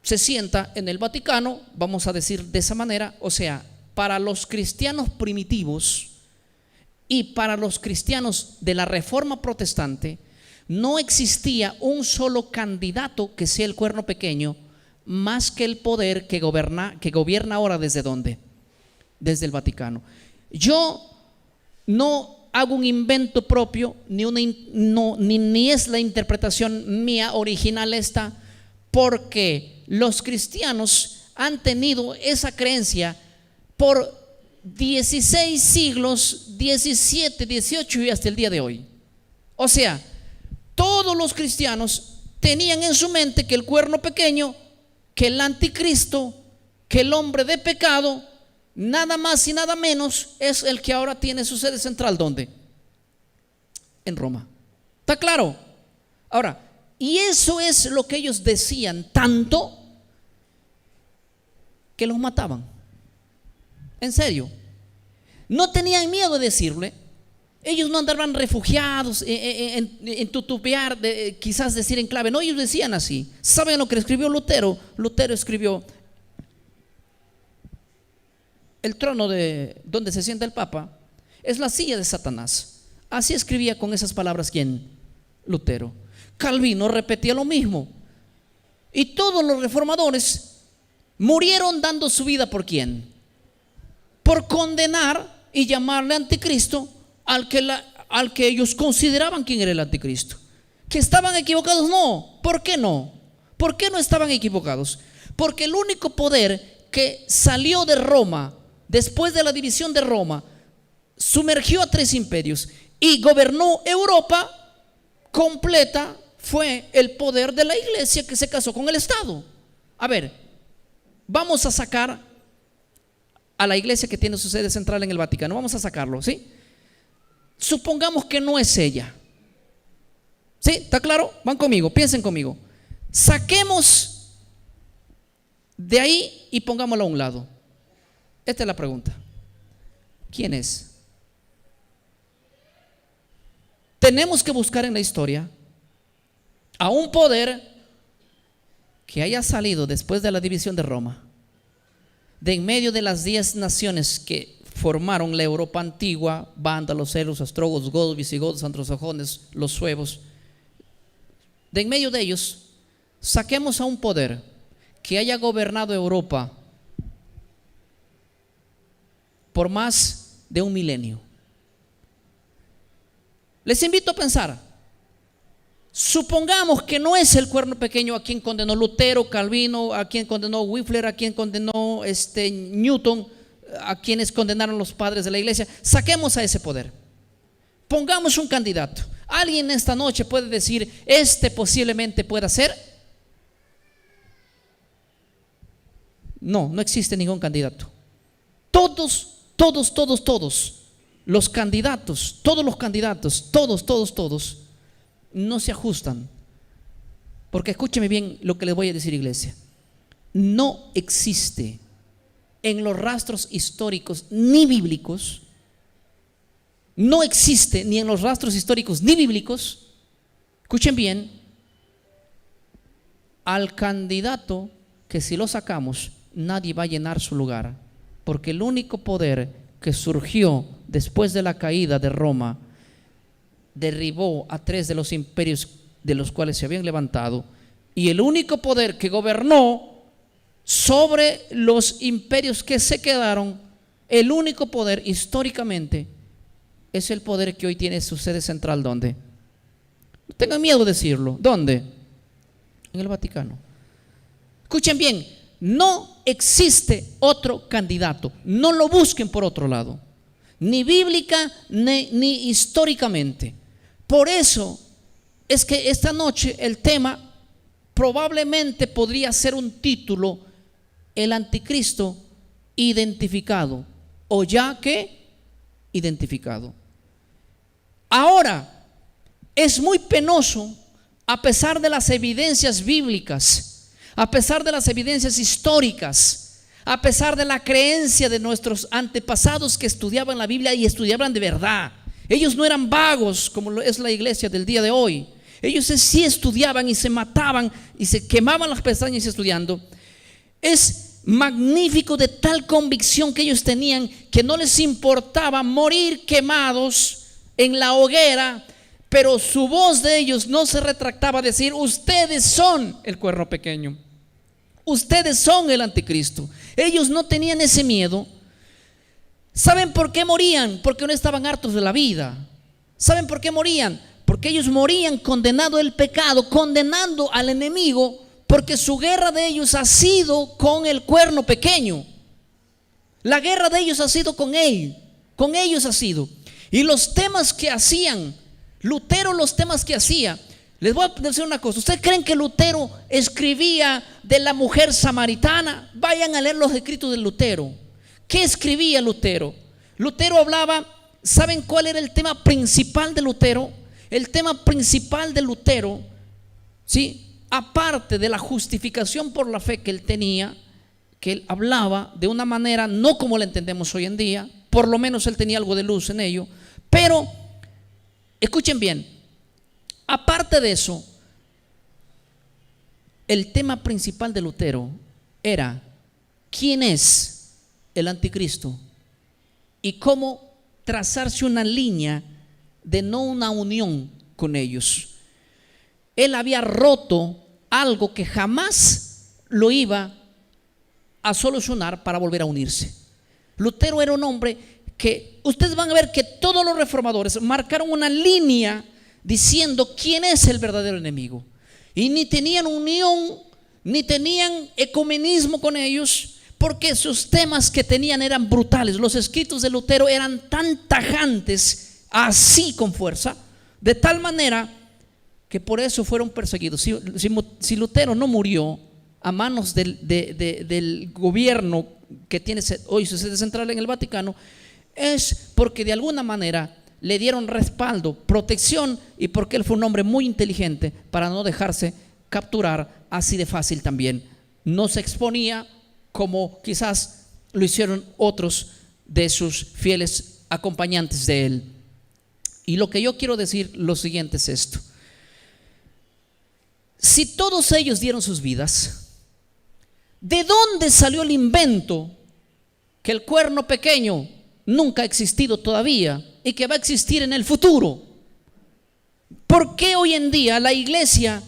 se sienta en el Vaticano, vamos a decir de esa manera. O sea, para los cristianos primitivos y para los cristianos de la Reforma Protestante, no existía un solo candidato que sea el cuerno pequeño, más que el poder que gobierna ahora. ¿Desde dónde? Desde el Vaticano. Yo no hago un invento propio, ni es la interpretación mía original esta, porque los cristianos han tenido esa creencia por 16 siglos, 17, 18 y hasta el día de hoy. O sea, todos los cristianos tenían en su mente que el cuerno pequeño, que el anticristo, que el hombre de pecado, nada más y nada menos, es el que ahora tiene su sede central. ¿Dónde? En Roma. ¿Está claro? Ahora, y eso es lo que ellos decían, tanto que los mataban. En serio. No tenían miedo de decirle. Ellos no andaban refugiados en tutupear, quizás decir en clave. No, ellos decían así. ¿Saben lo que escribió Lutero? Lutero escribió: el trono de donde se sienta el Papa es la silla de Satanás. Así escribía con esas palabras ¿quién? Lutero. Calvino repetía lo mismo. Y todos los reformadores murieron dando su vida ¿por quién? Por condenar y llamarle anticristo al que ellos consideraban quién era el anticristo. ¿Que estaban equivocados? No. ¿Por qué no? ¿Por qué no estaban equivocados? Porque el único poder que salió de Roma después de la división de Roma, sumergió a 3 imperios y gobernó Europa completa, fue el poder de la iglesia que se casó con el Estado. A ver, vamos a sacar a la iglesia que tiene su sede central en el Vaticano. Vamos a sacarlo, ¿sí? Supongamos que no es ella. ¿Sí? ¿Está claro? Van conmigo, piensen conmigo. Saquemos de ahí y pongámoslo a un lado. Esta es la pregunta. ¿Quién es? Tenemos que buscar en la historia a un poder que haya salido después de la división de Roma, de en medio de las 10 naciones que formaron la Europa antigua: vándalos, celos, ostrogodos, godos, visigodos, anglosajones, los suevos. De en medio de ellos saquemos a un poder que haya gobernado Europa por más de 1 milenio. Les invito a pensar. Supongamos que no es el cuerno pequeño a quien condenó Lutero, Calvino, a quien condenó Wycliffe, a quien condenó Newton, a quienes condenaron los padres de la iglesia. Saquemos a ese poder. Pongamos un candidato. ¿Alguien esta noche puede decir, posiblemente pueda ser? No, no existe ningún candidato. Todos los candidatos, todos no se ajustan. Porque escúcheme bien lo que les voy a decir, iglesia. No existe en los rastros históricos ni bíblicos, no existe ni en los rastros históricos ni bíblicos, escuchen bien, al candidato que si lo sacamos nadie va a llenar su lugar, porque el único poder que surgió después de la caída de Roma derribó a 3 de los imperios de los cuales se habían levantado, y el único poder que gobernó sobre los imperios que se quedaron, el único poder históricamente, es el poder que hoy tiene su sede central. ¿Dónde? No tengan miedo de decirlo. ¿Dónde? En el Vaticano. Escuchen bien, no existe otro candidato. No lo busquen por otro lado, ni bíblica ni históricamente. Por eso es que esta noche el tema probablemente podría ser un título: el anticristo identificado, o ya que identificado. Ahora, es muy penoso, a pesar de las evidencias bíblicas, a pesar de las evidencias históricas, a pesar de la creencia de nuestros antepasados que estudiaban la Biblia y estudiaban de verdad. Ellos no eran vagos como es la iglesia del día de hoy. Ellos sí estudiaban y se mataban y se quemaban las pestañas estudiando. Es magnífico de tal convicción que ellos tenían, que no les importaba morir quemados en la hoguera, pero su voz de ellos no se retractaba a decir: ustedes son el cuerno pequeño, ustedes son el anticristo. Ellos no tenían ese miedo. ¿Saben por qué morían? Porque no estaban hartos de la vida. ¿Saben por qué morían? Porque ellos morían condenando el pecado, condenando al enemigo, porque su guerra de ellos ha sido con el cuerno pequeño. La guerra de ellos ha sido con él, con ellos ha sido. Y los temas que hacían Lutero, les voy a decir una cosa. ¿Ustedes creen que Lutero escribía de la mujer samaritana? Vayan a leer los escritos de Lutero. ¿Qué escribía Lutero? Lutero hablaba, ¿saben cuál era el tema principal de Lutero? El tema principal de Lutero, ¿sí?, aparte de la justificación por la fe que él tenía, que él hablaba de una manera no como la entendemos hoy en día, por lo menos él tenía algo de luz en ello, pero escuchen bien, aparte de eso, el tema principal de Lutero era quién es el anticristo y cómo trazarse una línea de no una unión con ellos. Él había roto algo que jamás lo iba a solucionar para volver a unirse. Lutero era un hombre que ustedes van a ver que todos los reformadores marcaron una línea diciendo quién es el verdadero enemigo, y ni tenían unión ni tenían ecumenismo con ellos, porque sus temas que tenían eran brutales. Los escritos de Lutero eran tan tajantes, así con fuerza, de tal manera que por eso fueron perseguidos. Si Lutero no murió a manos del gobierno que tiene hoy su sede central en el Vaticano, es porque de alguna manera le dieron respaldo, protección, y porque él fue un hombre muy inteligente para no dejarse capturar así de fácil también. No se exponía como quizás lo hicieron otros de sus fieles acompañantes de él. Y lo que yo quiero decir lo siguiente es esto: si todos ellos dieron sus vidas, ¿de dónde salió el invento que el cuerno pequeño nunca ha existido todavía y que va a existir en el futuro. ¿Por qué hoy en día la iglesia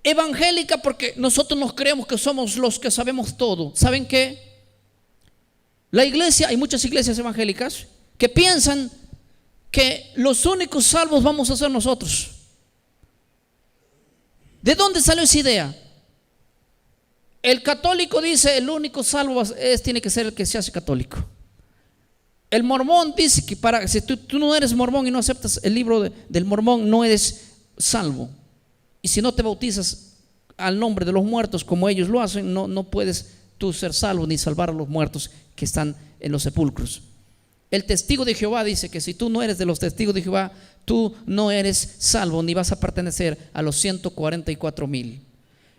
evangélica? Porque nosotros nos creemos que somos los que sabemos todo. ¿Saben qué? La iglesia, hay muchas iglesias evangélicas que piensan que los únicos salvos vamos a ser nosotros. ¿De dónde salió esa idea? El católico dice el único salvo tiene que ser el que se hace católico. El mormón dice que si tú no eres mormón y no aceptas el libro del mormón, no eres salvo. Y si no te bautizas al nombre de los muertos como ellos lo hacen, no puedes tú ser salvo ni salvar a los muertos que están en los sepulcros. El testigo de Jehová dice que si tú no eres de los testigos de Jehová, tú no eres salvo ni vas a pertenecer a los 144,000.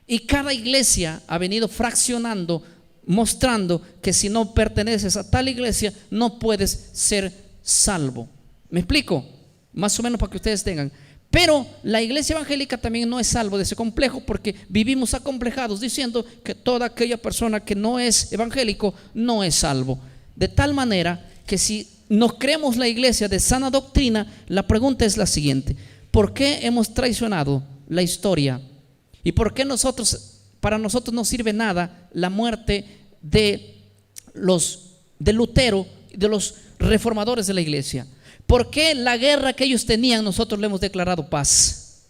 Y cada iglesia ha venido fraccionando, mostrando que si no perteneces a tal iglesia no puedes ser salvo. ¿Me explico? Más o menos para que ustedes tengan. Pero la iglesia evangélica también no es salvo de ese complejo, porque vivimos acomplejados diciendo que toda aquella persona que no es evangélico no es salvo. De tal manera que si nos creemos la iglesia de sana doctrina, la pregunta es la siguiente: ¿por qué hemos traicionado la historia? ¿Y por qué para nosotros no sirve nada la muerte de Lutero y de los reformadores de la iglesia? ¿Por qué la guerra que ellos tenían nosotros le hemos declarado paz?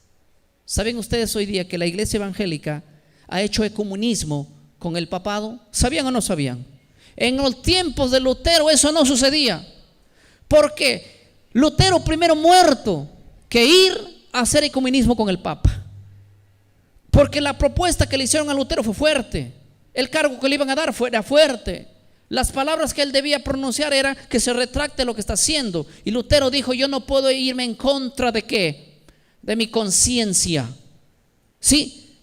¿Saben ustedes hoy día que la iglesia evangélica ha hecho ecumenismo con el papado? ¿Sabían o no sabían? En los tiempos de Lutero eso no sucedía. ¿Por qué? Lutero primero muerto que ir a hacer ecumenismo con el papa. Porque la propuesta que le hicieron a Lutero fue fuerte. El cargo que le iban a dar era fuerte. Las palabras que él debía pronunciar era que se retracte lo que está haciendo. Y Lutero dijo: yo no puedo irme en contra de ¿qué? De mi conciencia. Sí,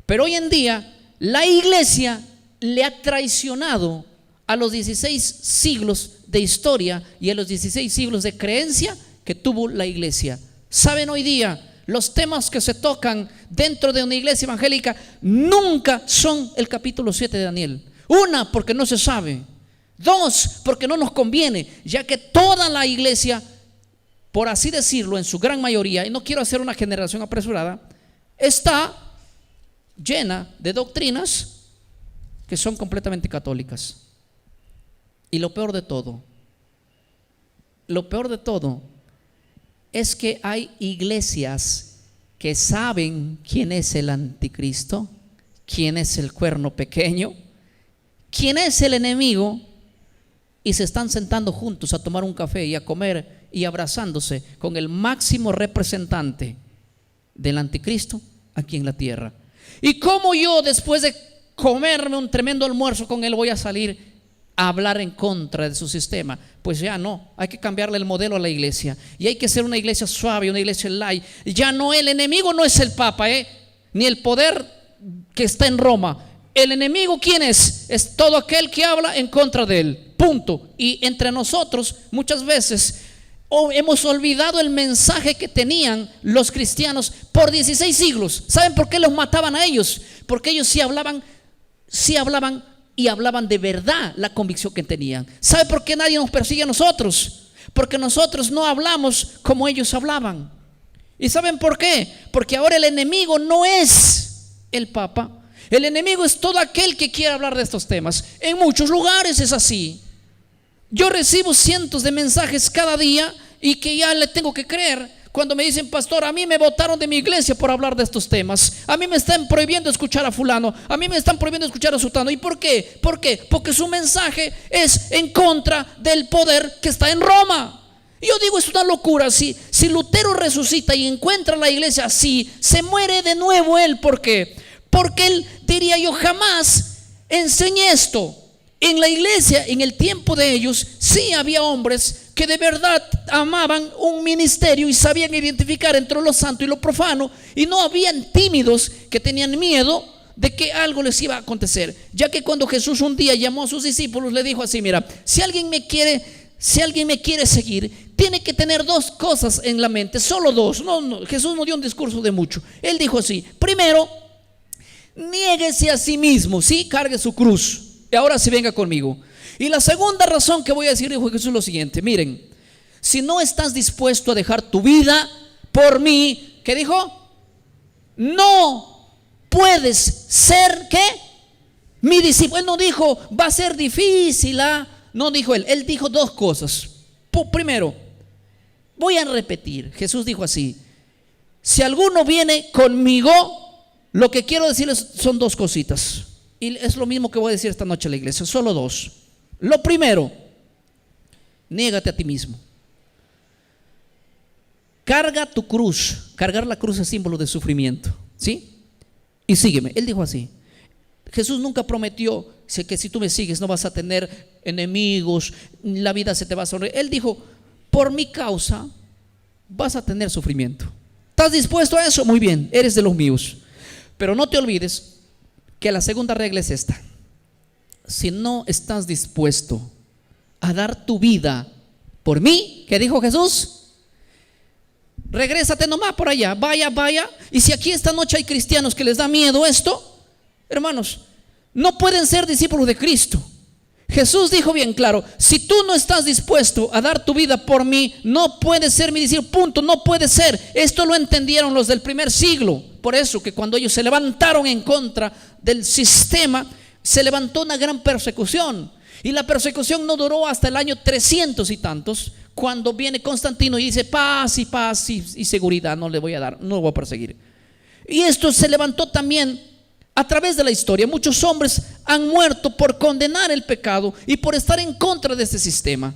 pero hoy en día la iglesia le ha traicionado a los 16 siglos de historia y a los 16 siglos de creencia que tuvo la iglesia. ¿Saben hoy día? Los temas que se tocan dentro de una iglesia evangélica nunca son el capítulo 7 de Daniel. Una, porque no se sabe. Dos, porque no nos conviene, ya que toda la iglesia, por así decirlo, en su gran mayoría, y no quiero hacer una generación apresurada, está llena de doctrinas que son completamente católicas. Y lo peor de todo es que hay iglesias que saben quién es el anticristo, quién es el cuerno pequeño, quién es el enemigo, y se están sentando juntos a tomar un café y a comer y abrazándose con el máximo representante del anticristo aquí en la tierra. ¿Y cómo yo, después de comerme un tremendo almuerzo con él, voy a salir a hablar en contra de su sistema? Pues ya no, hay que cambiarle el modelo a la iglesia y hay que ser una iglesia suave, una iglesia light. Ya no, el enemigo no es el papa, ni el poder que está en Roma. El enemigo, ¿quién es? Es todo aquel que habla en contra de él. Punto. Y entre nosotros muchas veces hemos olvidado el mensaje que tenían los cristianos por 16 siglos. ¿Saben por qué los mataban a ellos? Porque ellos sí hablaban y hablaban de verdad la convicción que tenían. ¿Sabe por qué nadie nos persigue a nosotros? Porque nosotros no hablamos como ellos hablaban. ¿Y saben por qué? Porque ahora el enemigo no es el papa. El enemigo es todo aquel que quiere hablar de estos temas. En muchos lugares es así. Yo recibo cientos de mensajes cada día y que ya le tengo que creer cuando me dicen: pastor, a mí me botaron de mi iglesia por hablar de estos temas. A mí me están prohibiendo escuchar a fulano. A mí me están prohibiendo escuchar a sutano. ¿Y por qué? ¿Por qué? Porque su mensaje es en contra del poder que está en Roma. Yo digo, es una locura. Si Lutero resucita y encuentra la iglesia así, se muere de nuevo él. ¿Por qué? Porque él diría: yo jamás enseñé esto. En la iglesia, en el tiempo de ellos, sí había hombres que de verdad amaban un ministerio y sabían identificar entre lo santo y lo profano, y no habían tímidos que tenían miedo de que algo les iba a acontecer. Ya que cuando Jesús un día llamó a sus discípulos, le dijo así: mira, si alguien me quiere seguir, tiene que tener dos cosas en la mente, solo dos. No, Jesús no dio un discurso de mucho. Él dijo así: primero, niéguese a sí mismo, ¿sí? Cargue su cruz. Y ahora sí, venga conmigo. Y la segunda razón que voy a decir, dijo Jesús, es lo siguiente: miren, si no estás dispuesto a dejar tu vida por mí, ¿qué dijo? No puedes ser, ¿qué? Mi discípulo. Él no dijo, va a ser difícil, no dijo él. Él dijo dos cosas. Primero, voy a repetir. Jesús dijo así: si alguno viene conmigo, lo que quiero decirles son dos cositas. Y es lo mismo que voy a decir esta noche a la iglesia, solo dos. Lo primero, niégate a ti mismo. Carga tu cruz. Cargar la cruz es símbolo de sufrimiento, ¿sí? Y sígueme. Él dijo así. Jesús nunca prometió que si tú me sigues no vas a tener enemigos, la vida se te va a sonreír. Él dijo, por mi causa vas a tener sufrimiento. ¿Estás dispuesto a eso? Muy bien, eres de los míos. Pero no te olvides que la segunda regla es esta: si no estás dispuesto a dar tu vida por mí, ¿qué dijo Jesús? Regrésate nomás por allá, vaya. Y si aquí esta noche hay cristianos que les da miedo esto, hermanos, no pueden ser discípulos de Cristo. Jesús dijo bien claro: si tú no estás dispuesto a dar tu vida por mí, no puedes ser mi discípulo, punto, no puede ser. Esto lo entendieron los del primer siglo. Por eso que cuando ellos se levantaron en contra del sistema, se levantó una gran persecución. Y la persecución no duró hasta el año 300 y tantos, cuando viene Constantino y dice paz y seguridad, no le voy a dar, no lo voy a perseguir. Y esto se levantó también a través de la historia. Muchos hombres han muerto por condenar el pecado y por estar en contra de este sistema.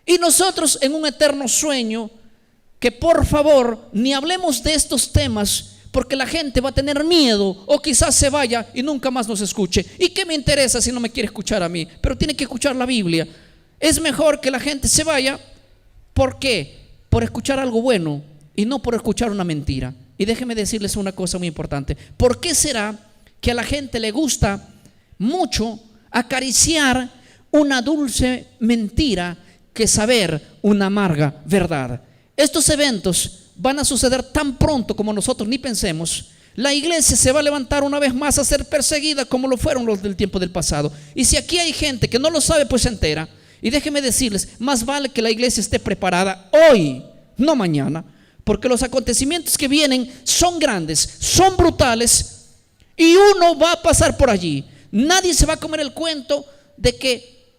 Y nosotros, en un eterno sueño, que por favor ni hablemos de estos temas, porque la gente va a tener miedo o quizás se vaya y nunca más nos escuche. ¿Y qué me interesa si no me quiere escuchar a mí? Pero tiene que escuchar la Biblia. Es mejor que la gente se vaya. ¿Por qué? Por escuchar algo bueno y no por escuchar una mentira. Y déjenme decirles una cosa muy importante. ¿Por qué será que a la gente le gusta mucho acariciar una dulce mentira que saber una amarga verdad? Estos eventos van a suceder tan pronto como nosotros ni pensemos. La iglesia se va a levantar una vez más a ser perseguida como lo fueron los del tiempo del pasado. Y si aquí hay gente que no lo sabe, pues se entera. Y déjenme decirles, más vale que la iglesia esté preparada hoy, no mañana, porque los acontecimientos que vienen son grandes, son brutales, y uno va a pasar por allí. Nadie se va a comer el cuento de que,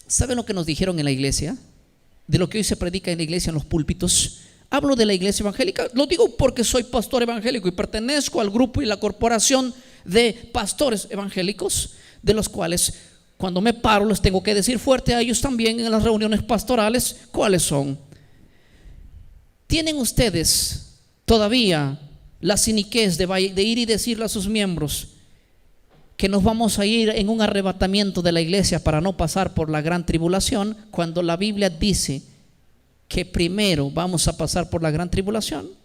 ¿saben lo que nos dijeron en la iglesia? De lo que hoy se predica en la iglesia, en los púlpitos. Hablo de la iglesia evangélica, lo digo porque soy pastor evangélico y pertenezco al grupo y la corporación de pastores evangélicos, de los cuales cuando me paro les tengo que decir fuerte a ellos también en las reuniones pastorales cuáles son. ¿Tienen ustedes todavía la ciniquez de ir y decirle a sus miembros que nos vamos a ir en un arrebatamiento de la iglesia para no pasar por la gran tribulación, cuando la Biblia dice que primero vamos a pasar por la gran tribulación?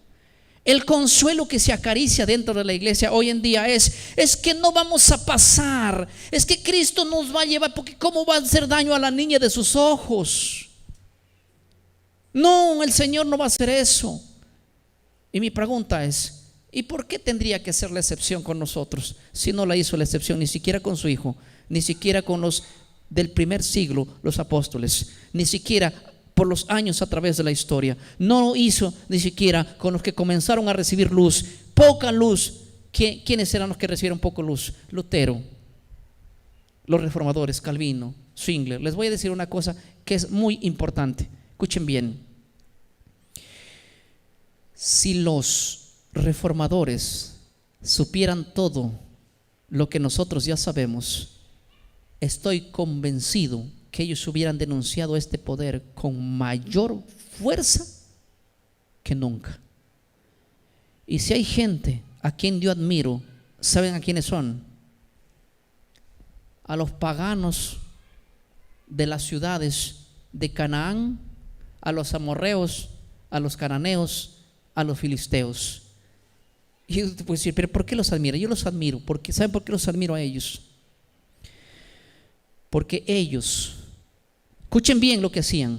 El consuelo que se acaricia dentro de la iglesia hoy en día es que no vamos a pasar, es que Cristo nos va a llevar, porque ¿cómo va a hacer daño a la niña de sus ojos? No, el Señor no va a hacer eso. Y mi pregunta es, ¿y por qué tendría que ser la excepción con nosotros si no la hizo la excepción ni siquiera con su Hijo, ni siquiera con los del primer siglo, los apóstoles, ni siquiera por los años a través de la historia? No lo hizo ni siquiera con los que comenzaron a recibir luz, poca luz. ¿Quiénes eran los que recibieron poca luz? Lutero, los reformadores, Calvino, Zwingli. Les voy a decir una cosa que es muy importante. Escuchen bien. Si los reformadores supieran todo lo que nosotros ya sabemos, estoy convencido que ellos hubieran denunciado este poder con mayor fuerza que nunca. Y si hay gente a quien yo admiro, ¿saben a quiénes son? A los paganos de las ciudades de Canaán, a los amorreos, a los cananeos, a los filisteos. Y yo te puedo decir, ¿pero por qué los admiro? Yo los admiro porque, ¿saben por qué los admiro a ellos? Porque ellos, escuchen bien lo que hacían.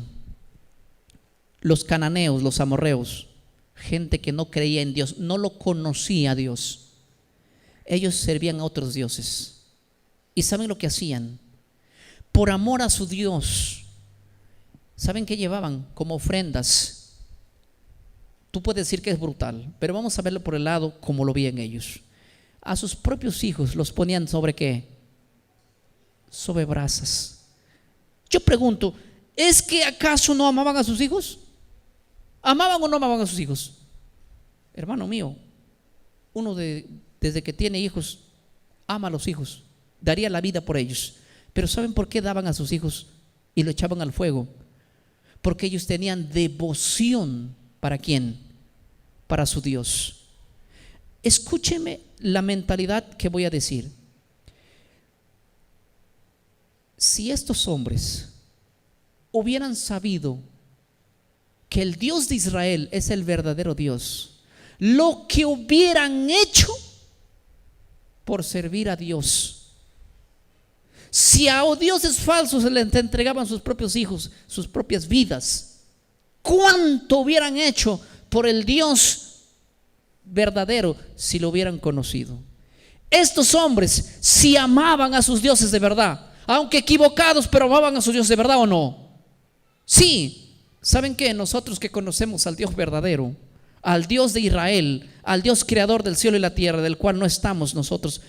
Los cananeos, los amorreos, gente que no creía en Dios, no lo conocía a Dios, ellos servían a otros dioses. ¿Y saben lo que hacían? por amor a su Dios, ¿saben qué llevaban como ofrendas? Tú puedes decir que es brutal, pero vamos a verlo por el lado como lo veían ellos. A sus propios hijos los ponían ¿sobre qué? Sobre brasas. Yo pregunto, ¿es que acaso no amaban a sus hijos? ¿Amaban o no amaban a sus hijos? Hermano mío, uno desde que tiene hijos ama a los hijos, daría la vida por ellos. Pero ¿saben por qué daban a sus hijos y lo echaban al fuego? Porque ellos tenían devoción. ¿Para quién? Para su Dios. Escúcheme la mentalidad que voy a decir. Si estos hombres hubieran sabido que el Dios de Israel es el verdadero Dios, lo que hubieran hecho por servir a Dios. Si a dioses falsos se les entregaban sus propios hijos, sus propias vidas, ¿cuánto hubieran hecho por el Dios verdadero si lo hubieran conocido? Estos hombres, si amaban a sus dioses de verdad, aunque equivocados, pero amaban a sus dioses de verdad, ¿o no? Sí. ¿Saben qué? Nosotros que conocemos al Dios verdadero, al Dios de Israel, al Dios creador del cielo y la tierra, del cual no estamos nosotros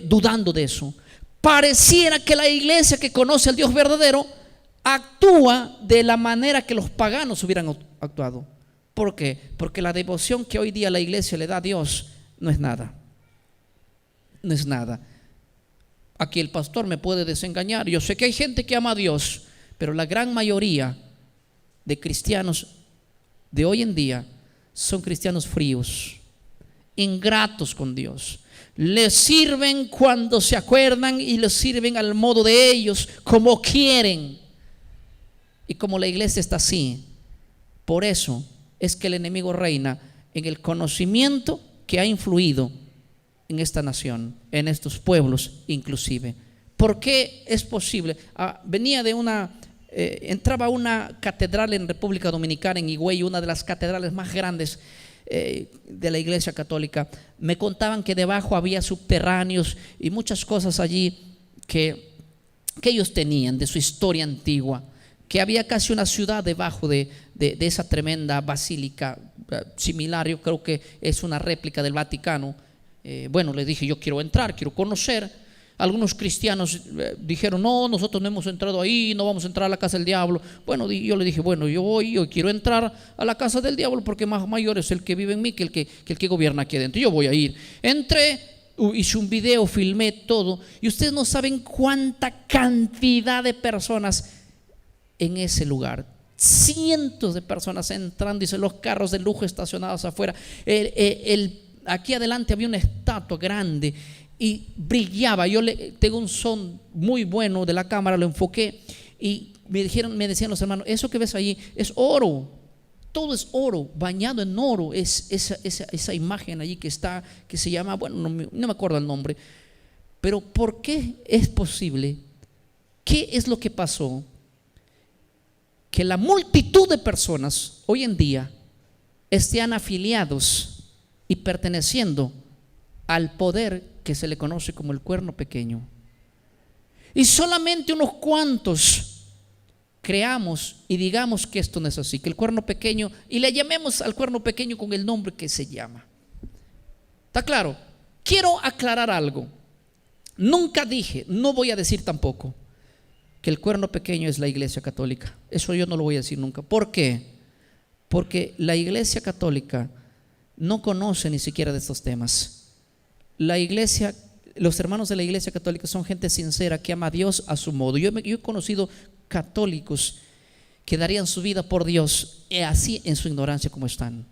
dudando de eso, pareciera que la iglesia que conoce al Dios verdadero actúa de la manera que los paganos hubieran actuado. ¿Por qué? Porque la devoción que hoy día la iglesia le da a Dios no es nada. No es nada. Aquí el pastor me puede desengañar. Yo sé que hay gente que ama a Dios, pero la gran mayoría de cristianos de hoy en día son cristianos fríos, ingratos con Dios. Les sirven cuando se acuerdan y les sirven al modo de ellos, como quieren. Y como la iglesia está así, por eso es que el enemigo reina en el conocimiento que ha influido en esta nación, en estos pueblos inclusive. ¿Por qué es posible? Venía de entraba a una catedral en República Dominicana, en Higüey, una de las catedrales más grandes de la iglesia católica. Me contaban que debajo había subterráneos y muchas cosas allí que ellos tenían de su historia antigua, que había casi una ciudad debajo de esa tremenda basílica similar. Yo creo que es una réplica del Vaticano. Bueno, les dije, yo quiero entrar, quiero conocer. Algunos cristianos dijeron, no, nosotros no hemos entrado ahí, no vamos a entrar a la casa del diablo. Bueno, yo le dije, bueno, yo quiero entrar a la casa del diablo porque más mayor es el que vive en mí que el que gobierna aquí adentro. Yo voy a ir. Entré, hice un video, filmé todo, y ustedes no saben cuánta cantidad de personas en ese lugar. Cientos de personas entrando, y los carros de lujo estacionados afuera. Aquí adelante había una estatua grande y brillaba. Tengo un son muy bueno de la cámara, lo enfoqué y me decían los hermanos, eso que ves ahí es oro, todo es oro, bañado en oro. Es esa imagen allí que está, que se llama, bueno, no me acuerdo el nombre. Pero ¿por qué es posible? ¿Qué es lo que pasó? Que la multitud de personas hoy en día estén afiliados y perteneciendo al poder que se le conoce como el cuerno pequeño, y solamente unos cuantos creamos y digamos que esto no es así, que el cuerno pequeño, y le llamemos al cuerno pequeño con el nombre que se llama. ¿Está claro? Quiero aclarar algo. Nunca dije, no voy a decir tampoco que el cuerno pequeño es la iglesia católica. Eso yo no lo voy a decir nunca. ¿Por qué? Porque la iglesia católica no conoce ni siquiera de estos temas. La iglesia, los hermanos de la iglesia católica son gente sincera que ama a Dios a su modo. Yo he conocido católicos que darían su vida por Dios, así en su ignorancia como están.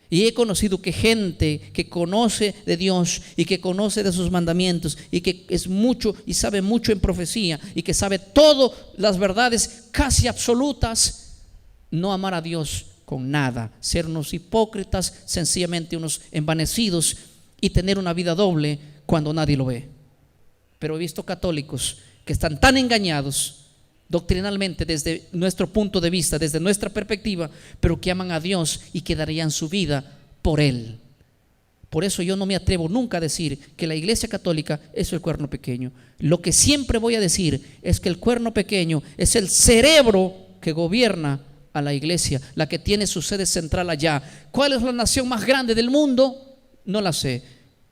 Y he conocido que gente que conoce de Dios y que conoce de sus mandamientos y que es mucho y sabe mucho en profecía y que sabe todas las verdades casi absolutas, no amar a Dios con nada, ser unos hipócritas, sencillamente unos envanecidos, y tener una vida doble cuando nadie lo ve. Pero he visto católicos que están tan engañados doctrinalmente desde nuestro punto de vista, desde nuestra perspectiva, pero que aman a Dios y que darían su vida por Él Por eso yo no me atrevo nunca a decir que la Iglesia Católica es el cuerno pequeño. Lo que siempre voy a decir es que el cuerno pequeño es el cerebro que gobierna a la iglesia, la que tiene su sede central allá. ¿Cuál es la nación más grande del mundo? No la sé,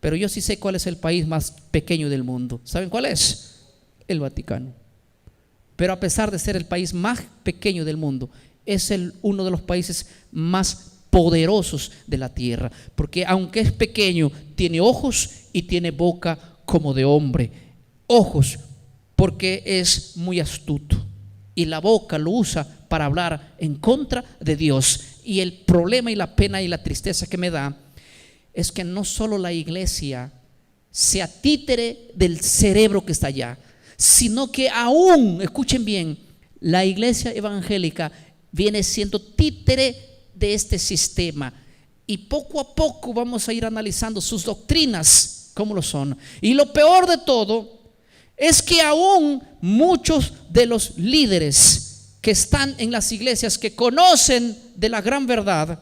pero yo sí sé cuál es el país más pequeño del mundo. ¿Saben cuál es? El Vaticano. Pero a pesar de ser el país más pequeño del mundo, es uno de los países más poderosos de la tierra, porque aunque es pequeño, tiene ojos y tiene boca como de hombre. Ojos porque es muy astuto, y la boca lo usa para hablar en contra de Dios. Y el problema y la pena y la tristeza que me da es que no solo la iglesia sea títere del cerebro que está allá, sino que aún, escuchen bien, la iglesia evangélica viene siendo títere de este sistema, y poco a poco vamos a ir analizando sus doctrinas cómo lo son. Y lo peor de todo es que aún muchos de los líderes que están en las iglesias, que conocen de la gran verdad,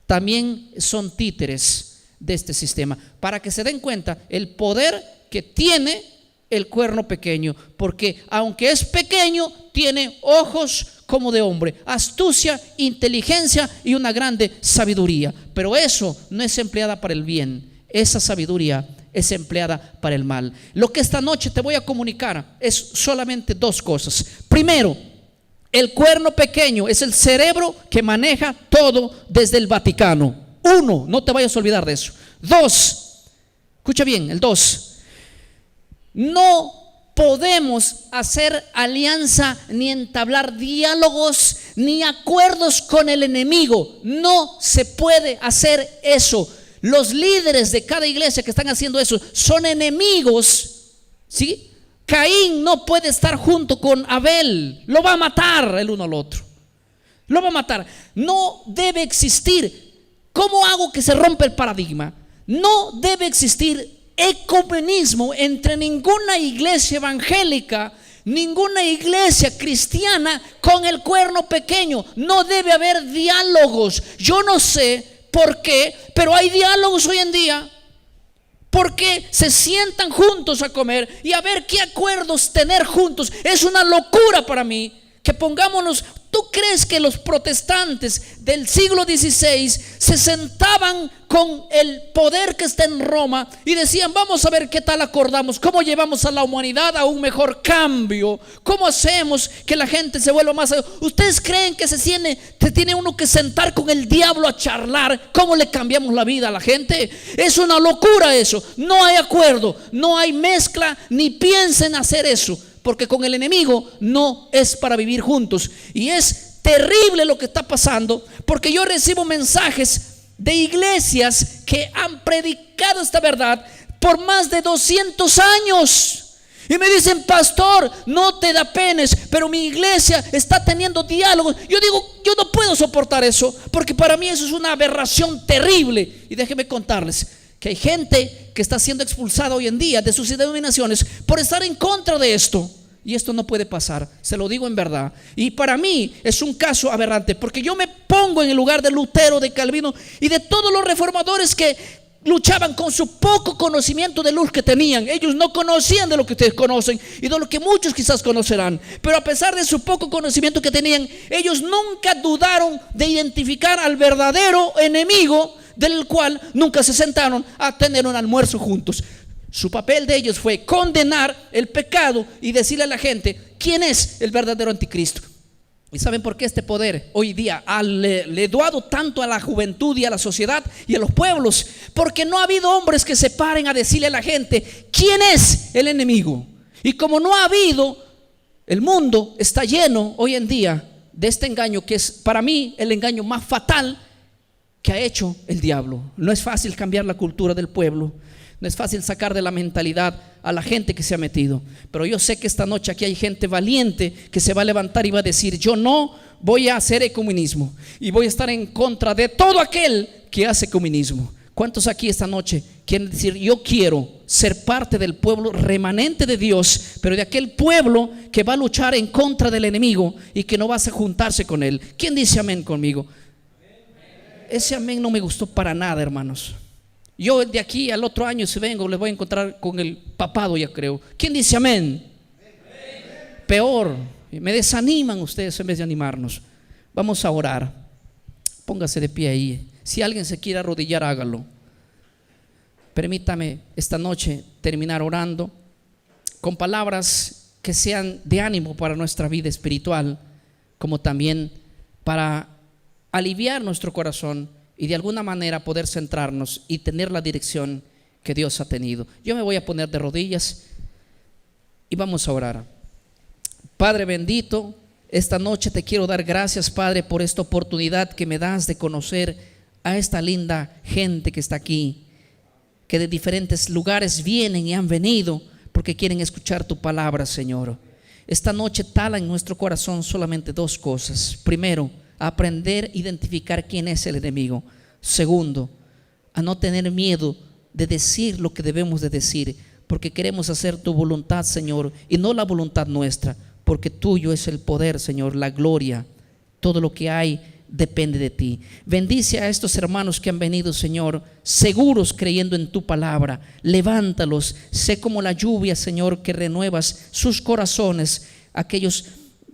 también son títeres de este sistema, para que se den cuenta el poder que tiene el cuerno pequeño, porque aunque es pequeño, tiene ojos como de hombre, astucia, inteligencia y una grande sabiduría. Pero eso no es empleada para el bien, esa sabiduría es empleada para el mal. Lo que esta noche te voy a comunicar es solamente dos cosas. Primero, el cuerno pequeño es el cerebro que maneja todo desde el Vaticano. Uno, no te vayas a olvidar de eso. Dos, escucha bien, el dos: no podemos hacer alianza ni entablar diálogos ni acuerdos con el enemigo. No se puede hacer eso. Los líderes de cada iglesia que están haciendo eso son enemigos, ¿sí? Caín no puede estar junto con Abel, lo va a matar el uno al otro, lo va a matar. No debe existir. ¿Cómo hago que se rompa el paradigma? No debe existir ecumenismo entre ninguna iglesia evangélica, ninguna iglesia cristiana con el cuerno pequeño. No debe haber diálogos. Yo no sé por qué, pero hay diálogos hoy en día, porque se sientan juntos a comer y a ver qué acuerdos tener juntos. Es una locura para mí que pongámonos. ¿Tú crees que los protestantes del siglo XVI se sentaban con el poder que está en Roma y decían: vamos a ver qué tal acordamos, cómo llevamos a la humanidad a un mejor cambio, cómo hacemos que la gente se vuelva más? ¿Ustedes creen que se tiene uno que sentar con el diablo a charlar cómo le cambiamos la vida a la gente? Es una locura eso. No hay acuerdo, no hay mezcla, ni piensen hacer eso, porque con el enemigo no es para vivir juntos. Y es terrible lo que está pasando, porque yo recibo mensajes de iglesias que han predicado esta verdad por más de 200 años y me dicen: pastor, no te da penes, pero mi iglesia está teniendo diálogos. Yo digo: yo no puedo soportar eso, porque para mí eso es una aberración terrible. Y déjenme contarles que hay gente que está siendo expulsada hoy en día de sus denominaciones por estar en contra de esto. Y esto no puede pasar, se lo digo en verdad. Y para mí es un caso aberrante, porque yo me pongo en el lugar de Lutero, de Calvino y de todos los reformadores que luchaban con su poco conocimiento de luz que tenían. Ellos no conocían de lo que ustedes conocen y de lo que muchos quizás conocerán, pero a pesar de su poco conocimiento que tenían, ellos nunca dudaron de identificar al verdadero enemigo, del cual nunca se sentaron a tener un almuerzo juntos. Su papel de ellos fue condenar el pecado y decirle a la gente quién es el verdadero anticristo. ¿Y saben por qué este poder hoy día le ha dado tanto a la juventud y a la sociedad y a los pueblos? Porque no ha habido hombres que se paren a decirle a la gente quién es el enemigo. Y como no ha habido, el mundo está lleno hoy en día de este engaño, que es para mí el engaño más fatal que ha hecho el diablo. No es fácil cambiar la cultura del pueblo. No es fácil sacar de la mentalidad a la gente que se ha metido. Pero yo sé que esta noche aquí hay gente valiente que se va a levantar y va a decir: yo no voy a hacer ecumenismo y voy a estar en contra de todo aquel que hace ecumenismo. ¿Cuántos aquí esta noche quieren decir: yo quiero ser parte del pueblo remanente de Dios, pero de aquel pueblo que va a luchar en contra del enemigo y que no vas a juntarse con él? ¿Quién dice amén conmigo? Ese amén no me gustó para nada, hermanos. Yo de aquí al otro año, si vengo, les voy a encontrar con el papado, ya creo. ¿Quién dice amén? Peor, me desaniman ustedes en vez de animarnos. Vamos a orar. Póngase de pie ahí. Si alguien se quiere arrodillar, hágalo. Permítame esta noche terminar orando con palabras que sean de ánimo para nuestra vida espiritual, como también para aliviar nuestro corazón y de alguna manera poder centrarnos y tener la dirección que Dios ha tenido. Yo me voy a poner de rodillas y vamos a orar. Padre bendito, esta noche te quiero dar gracias, Padre, por esta oportunidad que me das de conocer a esta linda gente que está aquí, que de diferentes lugares vienen y han venido porque quieren escuchar tu palabra, Señor. Esta noche tala en nuestro corazón solamente dos cosas. Primero, a aprender a identificar quién es el enemigo. Segundo, a no tener miedo de decir lo que debemos de decir, porque queremos hacer tu voluntad, Señor, y no la voluntad nuestra, porque tuyo es el poder, Señor, la gloria. Todo lo que hay depende de ti. Bendice a estos hermanos que han venido, Señor, seguros creyendo en tu palabra. Levántalos, sé como la lluvia, Señor, que renuevas sus corazones, aquellos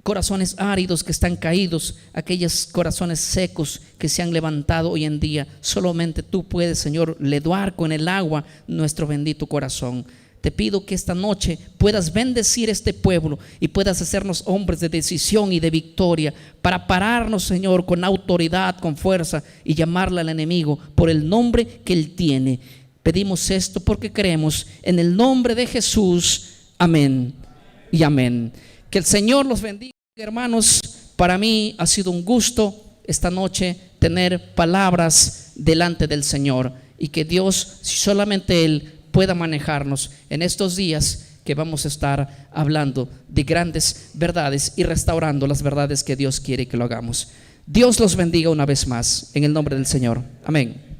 corazones áridos que están caídos, aquellos corazones secos que se han levantado hoy en día. Solamente tú puedes, Señor, leduar con el agua nuestro bendito corazón. Te pido que esta noche puedas bendecir este pueblo y puedas hacernos hombres de decisión y de victoria para pararnos, Señor, con autoridad, con fuerza y llamarle al enemigo por el nombre que él tiene. Pedimos esto porque creemos en el nombre de Jesús. Amén y amén. Que el Señor los bendiga, hermanos. Para mí ha sido un gusto esta noche tener palabras delante del Señor, y que Dios, si solamente Él, pueda manejarnos en estos días que vamos a estar hablando de grandes verdades y restaurando las verdades que Dios quiere que lo hagamos. Dios los bendiga una vez más en el nombre del Señor. Amén.